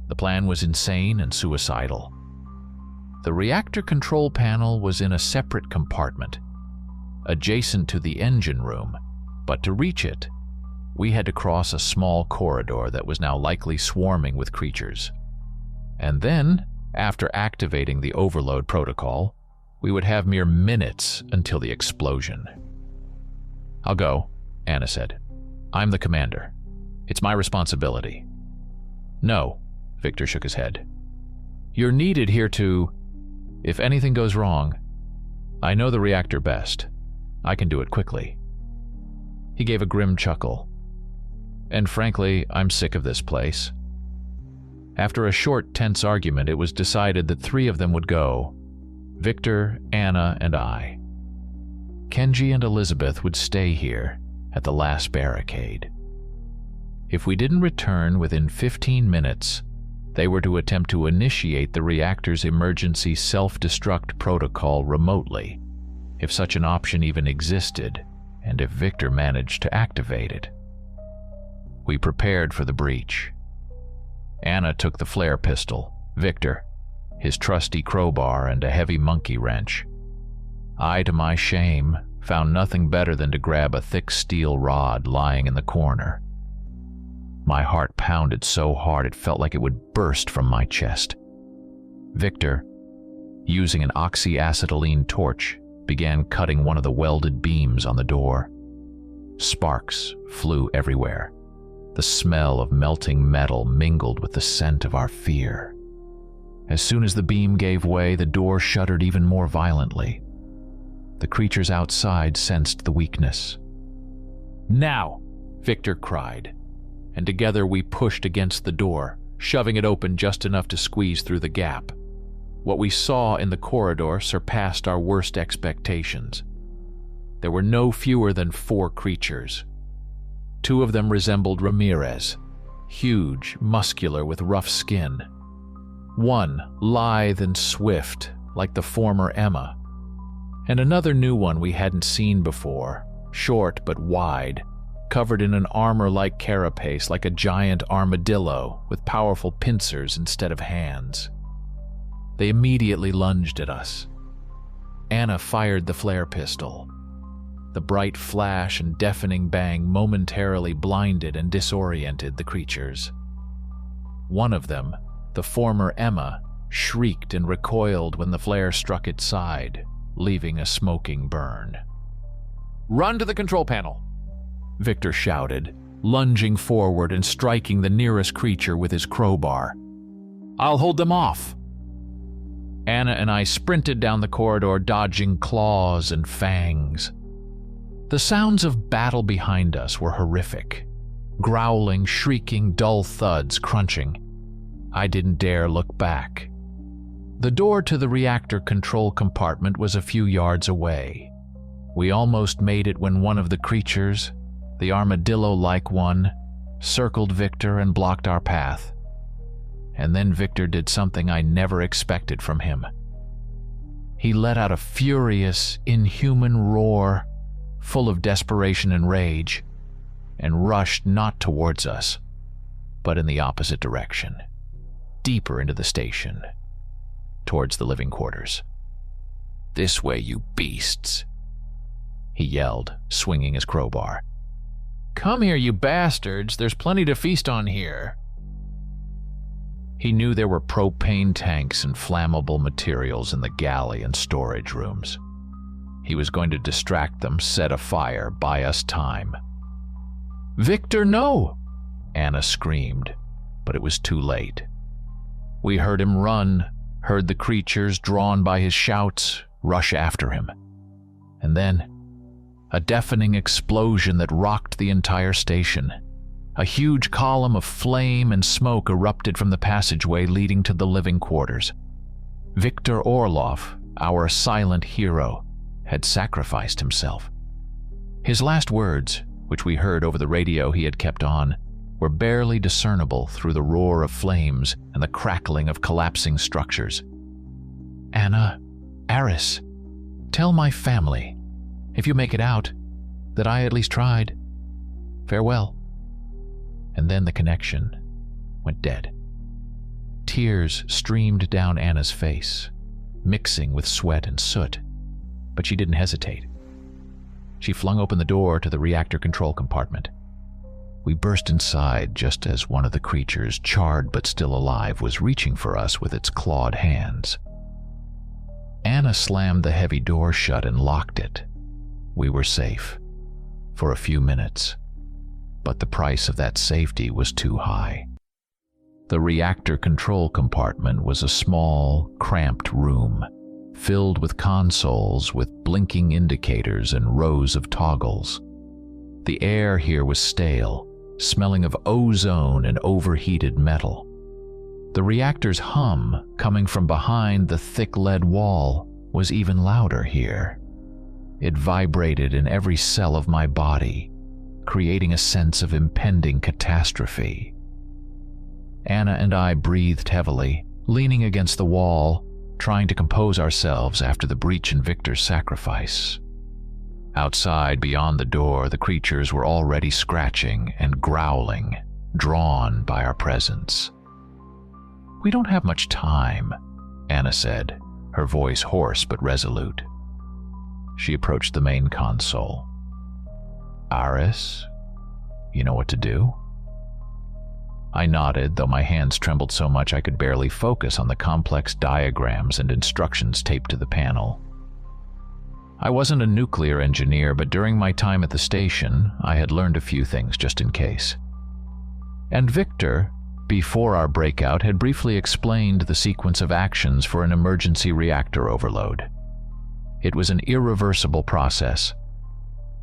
The plan was insane and suicidal. The reactor control panel was in a separate compartment, adjacent to the engine room, but to reach it, we had to cross a small corridor that was now likely swarming with creatures. And then, after activating the overload protocol, we would have mere minutes until the explosion. "I'll go," Anna said. "I'm the commander. It's my responsibility." "No," Victor shook his head. "You're needed here to... If anything goes wrong, I know the reactor best. I can do it quickly." He gave a grim chuckle. "And frankly, I'm sick of this place." After a short, tense argument, it was decided that 3 of them would go: Victor, Anna, and I. Kenji and Elizabeth would stay here at the last barricade. If we didn't return within 15 minutes, they were to attempt to initiate the reactor's emergency self-destruct protocol remotely, if such an option even existed, and if Victor managed to activate it. We prepared for the breach. Anna took the flare pistol, Victor, his trusty crowbar and a heavy monkey wrench. I, to my shame, found nothing better than to grab a thick steel rod lying in the corner. My heart pounded so hard it felt like it would burst from my chest. Victor, using an oxyacetylene torch, began cutting one of the welded beams on the door. Sparks flew everywhere. The smell of melting metal mingled with the scent of our fear. As soon as the beam gave way, the door shuddered even more violently. The creatures outside sensed the weakness. "Now!" Victor cried, and together we pushed against the door, shoving it open just enough to squeeze through the gap. What we saw in the corridor surpassed our worst expectations. There were no fewer than 4 creatures. 2 of them resembled Ramirez, huge, muscular, with rough skin. One lithe and swift, like the former Emma, and another new one we hadn't seen before, short but wide, covered in an armor-like carapace like a giant armadillo with powerful pincers instead of hands. They immediately lunged at us. Anna fired the flare pistol. The bright flash and deafening bang momentarily blinded and disoriented the creatures. One of them, the former Emma, shrieked and recoiled when the flare struck its side, leaving a smoking burn. "Run to the control panel!" Victor shouted, lunging forward and striking the nearest creature with his crowbar. "I'll hold them off." Anna and I sprinted down the corridor, dodging claws and fangs. The sounds of battle behind us were horrific. Growling, shrieking, dull thuds, crunching. I didn't dare look back. The door to the reactor control compartment was a few yards away. We almost made it when one of the creatures, the armadillo-like one, circled Victor and blocked our path. And then Victor did something I never expected from him. He let out a furious, inhuman roar, full of desperation and rage, and rushed not towards us, but in the opposite direction, deeper into the station, towards the living quarters. "This way, you beasts!" he yelled, swinging his crowbar. "Come here, you bastards! There's plenty to feast on here!" He knew there were propane tanks and flammable materials in the galley and storage rooms. He was going to distract them, set a fire, buy us time. "Victor, no!" Anna screamed, but it was too late. We heard him run, heard the creatures, drawn by his shouts, rush after him. And then, a deafening explosion that rocked the entire station. A huge column of flame and smoke erupted from the passageway leading to the living quarters. Victor Orlov, our silent hero, had sacrificed himself. His last words, which we heard over the radio he had kept on, were barely discernible through the roar of flames and the crackling of collapsing structures. "Anna, Aris, tell my family, if you make it out, that I at least tried. Farewell." And then the connection went dead. Tears streamed down Anna's face, mixing with sweat and soot, but she didn't hesitate. She flung open the door to the reactor control compartment. We burst inside just as one of the creatures, charred but still alive, was reaching for us with its clawed hands. Anna slammed the heavy door shut and locked it. We were safe. For a few minutes. But the price of that safety was too high. The reactor control compartment was a small, cramped room, filled with consoles with blinking indicators and rows of toggles. The air here was stale, smelling of ozone and overheated metal. The reactor's hum, coming from behind the thick lead wall, was even louder here. It vibrated in every cell of my body, creating a sense of impending catastrophe. Anna and I breathed heavily, leaning against the wall, trying to compose ourselves after the breach in Victor's sacrifice. Outside, beyond the door, the creatures were already scratching and growling, drawn by our presence. "We don't have much time," Anna said, her voice hoarse but resolute. She approached the main console. "Aris, you know what to do?" I nodded, though my hands trembled so much I could barely focus on the complex diagrams and instructions taped to the panel. I wasn't a nuclear engineer, but during my time at the station, I had learned a few things just in case. And Victor, before our breakout, had briefly explained the sequence of actions for an emergency reactor overload. It was an irreversible process.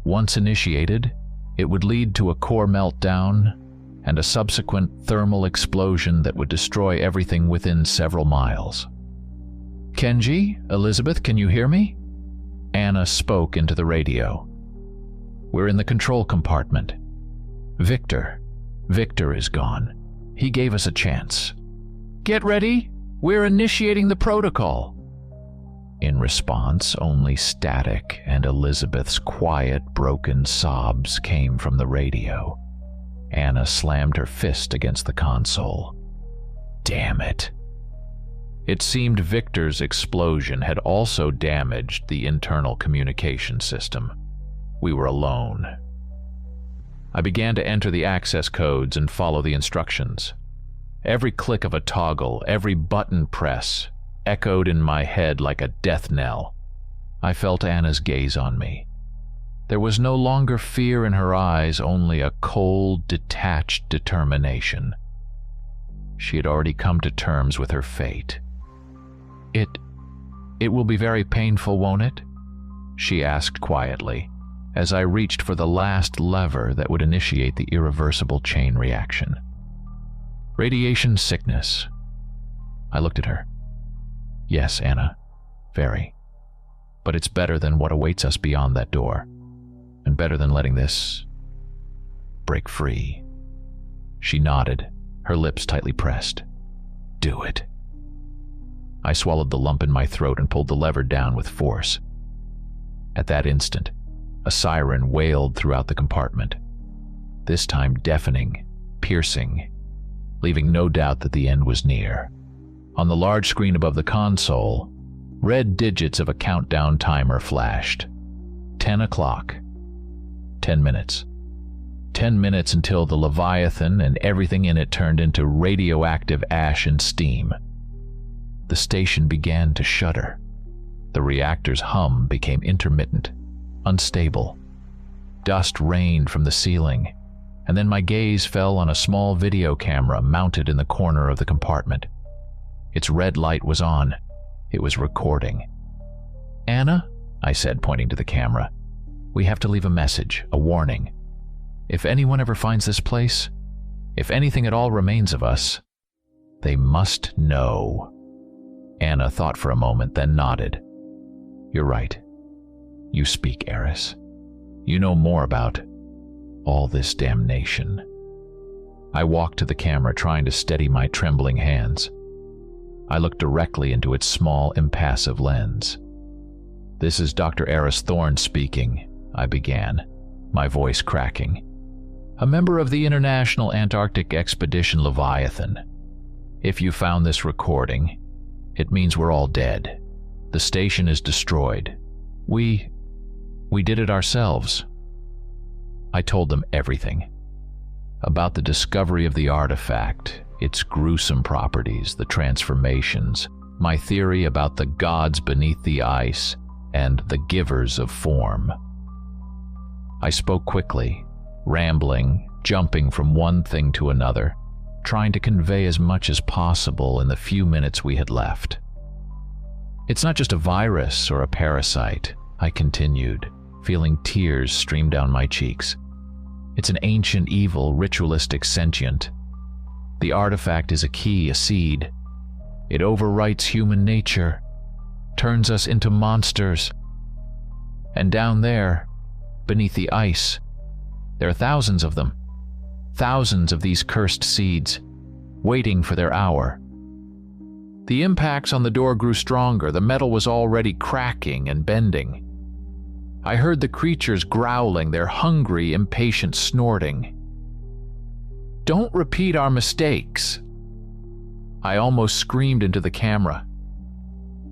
Once initiated, it would lead to a core meltdown and a subsequent thermal explosion that would destroy everything within several miles. "Kenji, Elizabeth, can you hear me?" Anna spoke into the radio. "We're in the control compartment. Victor is gone. He gave us a chance. Get ready, we're initiating the protocol." In response, only static and Elizabeth's quiet, broken sobs came from the radio. Anna slammed her fist against the console. Damn it. It seemed Victor's explosion had also damaged the internal communication system. We were alone. I began to enter the access codes and follow the instructions. Every click of a toggle, every button press, echoed in my head like a death knell. I felt Anna's gaze on me. There was no longer fear in her eyes, only a cold, detached determination. She had already come to terms with her fate. It will be very painful, won't it?" she asked quietly, as I reached for the last lever that would initiate the irreversible chain reaction. "Radiation sickness." I looked at her. "Yes, Anna, very. But it's better than what awaits us beyond that door, and better than letting this break free." She nodded, her lips tightly pressed. "Do it." I swallowed the lump in my throat and pulled the lever down with force. At that instant, a siren wailed throughout the compartment, this time deafening, piercing, leaving no doubt that the end was near. On the large screen above the console, red digits of a countdown timer flashed. 10 o'clock. 10 minutes. 10 10 minutes until the Leviathan and everything in it turned into radioactive ash and steam. The station began to shudder. The reactor's hum became intermittent, unstable. Dust rained from the ceiling, and then my gaze fell on a small video camera mounted in the corner of the compartment. Its red light was on. It was recording. "Anna," I said, pointing to the camera, "we have to leave a message, a warning. If anyone ever finds this place, if anything at all remains of us, they must know." Anna thought for a moment, then nodded. "You're right. You speak, Eris. You know more about all this damnation." I walked to the camera, trying to steady my trembling hands. I looked directly into its small, impassive lens. "This is Dr. Eris Thorne speaking," I began, my voice cracking. "A member of the International Antarctic Expedition Leviathan. If you found this recording, it means we're all dead. The station is destroyed. We did it ourselves." I told them everything. About the discovery of the artifact, its gruesome properties, the transformations, my theory about the gods beneath the ice, and the givers of form. I spoke quickly, rambling, jumping from one thing to another, trying to convey as much as possible in the few minutes we had left. "It's not just a virus or a parasite," I continued, feeling tears stream down my cheeks. "It's an ancient evil, ritualistic sentient. The artifact is a key, a seed. It overwrites human nature, turns us into monsters. And down there, beneath the ice, there are thousands of them. Thousands of these cursed seeds, waiting for their hour." The impacts on the door grew stronger. The metal was already cracking and bending. I heard the creatures growling, their hungry, impatient snorting. "Don't repeat our mistakes." I almost screamed into the camera.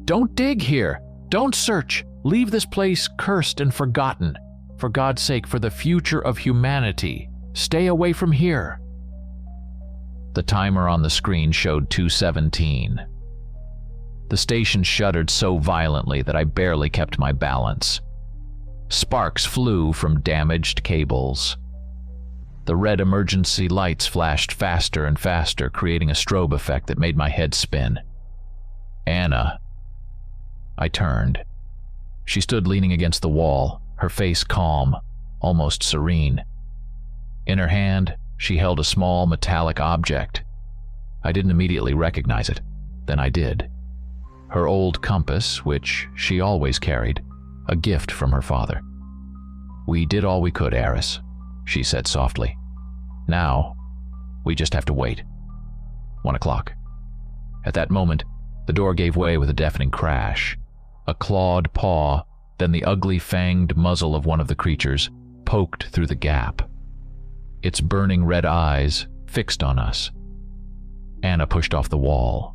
"Don't dig here. Don't search. Leave this place cursed and forgotten. For God's sake, for the future of humanity, stay away from here." The timer on the screen showed 2:17. The station shuddered so violently that I barely kept my balance. Sparks flew from damaged cables. The red emergency lights flashed faster and faster, creating a strobe effect that made my head spin. "Anna." I turned. She stood leaning against the wall, her face calm, almost serene. In her hand, she held a small metallic object. I didn't immediately recognize it. Then I did. Her old compass, which she always carried, a gift from her father. "We did all we could, Eris," she said softly. "Now, we just have to wait." 1 o'clock. At that moment, the door gave way with a deafening crash. A clawed paw, then the ugly fanged muzzle of one of the creatures, poked through the gap. Its burning red eyes fixed on us. Anna pushed off the wall.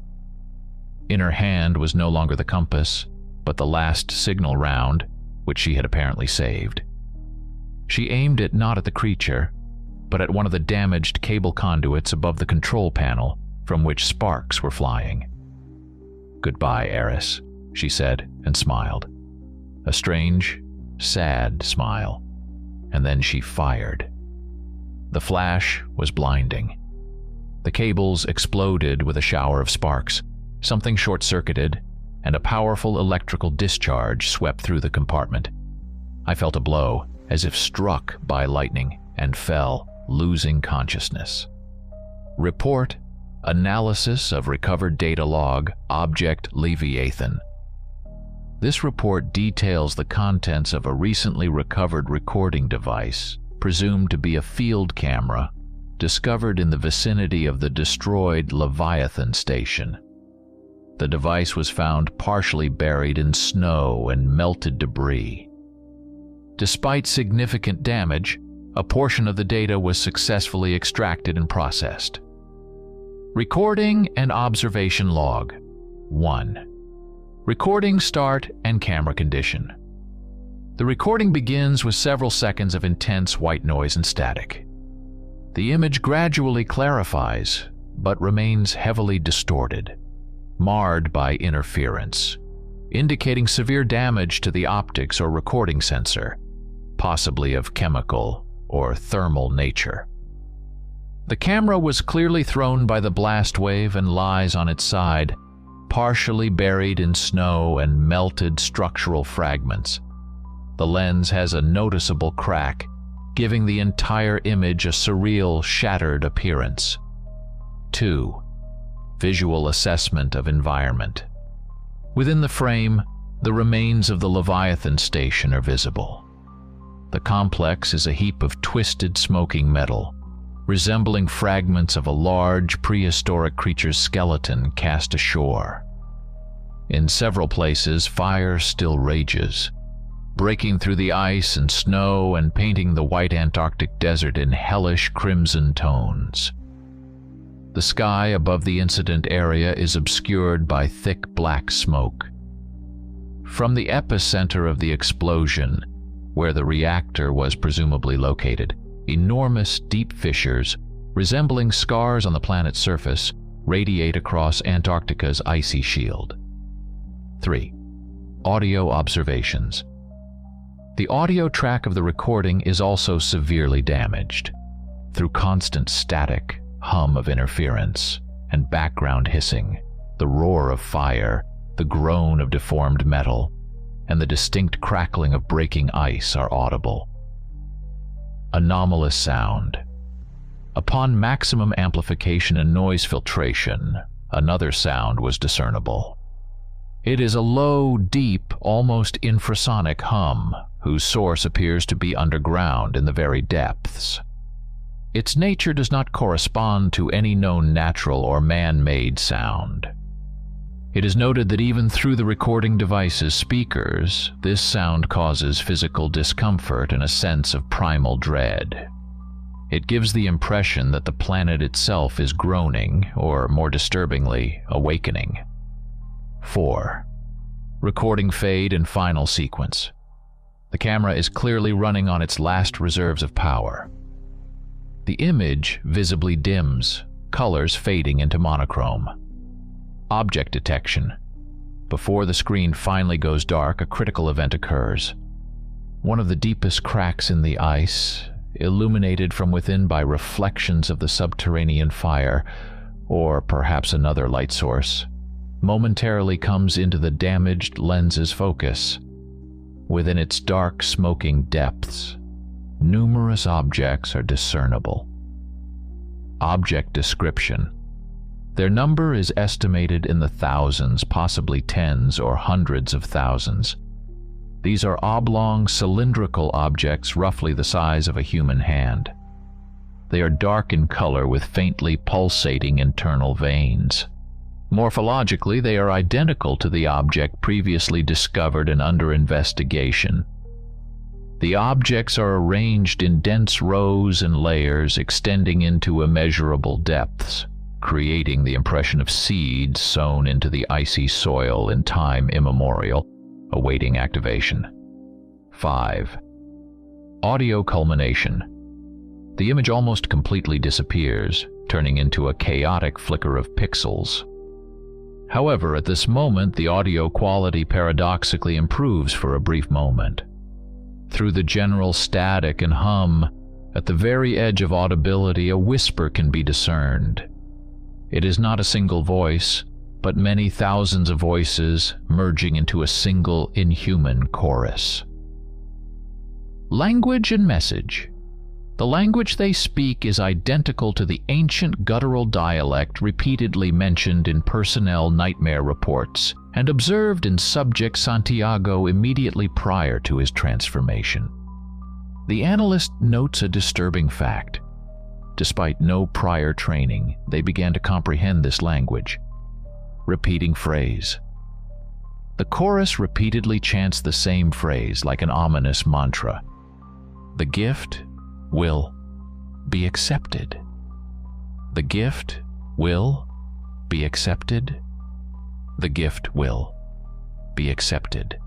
In her hand was no longer the compass, but the last signal round, which she had apparently saved. She aimed it not at the creature, but at one of the damaged cable conduits above the control panel from which sparks were flying. "Goodbye, Eris," she said and smiled. A strange, sad smile. And then she fired. The flash was blinding. The cables exploded with a shower of sparks. Something short-circuited, and a powerful electrical discharge swept through the compartment. I felt a blow, as if struck by lightning, and fell, losing consciousness. Report: Analysis of recovered data log, object Leviathan. This report details the contents of a recently recovered recording device, presumed to be a field camera, discovered in the vicinity of the destroyed Leviathan station. The device was found partially buried in snow and melted debris. Despite significant damage, a portion of the data was successfully extracted and processed. Recording and observation log. 1. Recording start and camera condition. The recording begins with several seconds of intense white noise and static. The image gradually clarifies, but remains heavily distorted, marred by interference, indicating severe damage to the optics or recording sensor, possibly of chemical or thermal nature. The camera was clearly thrown by the blast wave and lies on its side, partially buried in snow and melted structural fragments. The lens has a noticeable crack, giving the entire image a surreal, shattered appearance. 2. Visual assessment of environment. Within the frame, the remains of the Leviathan station are visible. The complex is a heap of twisted, smoking metal, resembling fragments of a large prehistoric creature's skeleton cast ashore. In several places, fire still rages, breaking through the ice and snow and painting the white Antarctic desert in hellish crimson tones. The sky above the incident area is obscured by thick black smoke. From the epicenter of the explosion, where the reactor was presumably located, enormous deep fissures, resembling scars on the planet's surface, radiate across Antarctica's icy shield. 3. Audio observations. The audio track of the recording is also severely damaged. Through constant static, hum of interference, and background hissing, the roar of fire, the groan of deformed metal, and the distinct crackling of breaking ice are audible. Anomalous sound. Upon maximum amplification and noise filtration, another sound was discernible. It is a low, deep, almost infrasonic hum, whose source appears to be underground in the very depths. Its nature does not correspond to any known natural or man-made sound. It is noted that even through the recording device's speakers, this sound causes physical discomfort and a sense of primal dread. It gives the impression that the planet itself is groaning, or more disturbingly, awakening. 4. Recording fade and final sequence. The camera is clearly running on its last reserves of power. The image visibly dims, colors fading into monochrome. Object detection. Before the screen finally goes dark, a critical event occurs. One of the deepest cracks in the ice, illuminated from within by reflections of the subterranean fire, or perhaps another light source, momentarily comes into the damaged lens's focus. Within its dark, smoking depths, numerous objects are discernible. Object description. Their number is estimated in the thousands, possibly tens or hundreds of thousands. These are oblong, cylindrical objects roughly the size of a human hand. They are dark in color with faintly pulsating internal veins. Morphologically, they are identical to the object previously discovered and under investigation. The objects are arranged in dense rows and layers extending into immeasurable depths, creating the impression of seeds sown into the icy soil in time immemorial, awaiting activation. 5. Audio culmination. The image almost completely disappears, turning into a chaotic flicker of pixels. However, at this moment, the audio quality paradoxically improves for a brief moment. Through the general static and hum, at the very edge of audibility, a whisper can be discerned. It is not a single voice, but many thousands of voices merging into a single inhuman chorus. Language and message. The language they speak is identical to the ancient guttural dialect repeatedly mentioned in personnel nightmare reports and observed in Subject Santiago immediately prior to his transformation. The analyst notes a disturbing fact. Despite no prior training, they began to comprehend this language. Repeating phrase. The chorus repeatedly chants the same phrase like an ominous mantra. The gift will be accepted. The gift will be accepted. The gift will be accepted.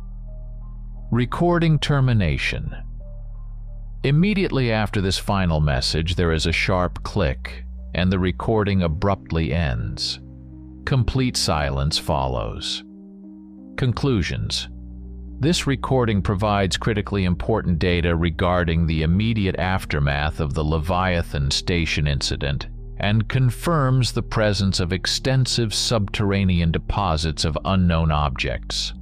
Recording termination. Immediately after this final message, there is a sharp click, and the recording abruptly ends. Complete silence follows. Conclusions. This recording provides critically important data regarding the immediate aftermath of the Leviathan station incident and confirms the presence of extensive subterranean deposits of unknown objects.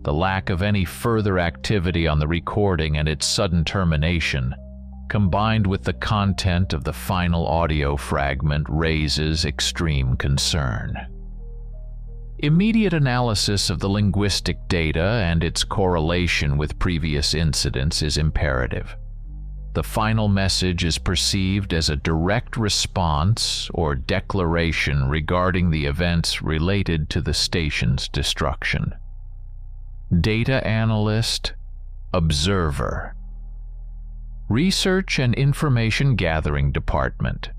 The lack of any further activity on the recording and its sudden termination, combined with the content of the final audio fragment, raises extreme concern. Immediate analysis of the linguistic data and its correlation with previous incidents is imperative. The final message is perceived as a direct response or declaration regarding the events related to the station's destruction. Data analyst, observer. Research and Information Gathering Department,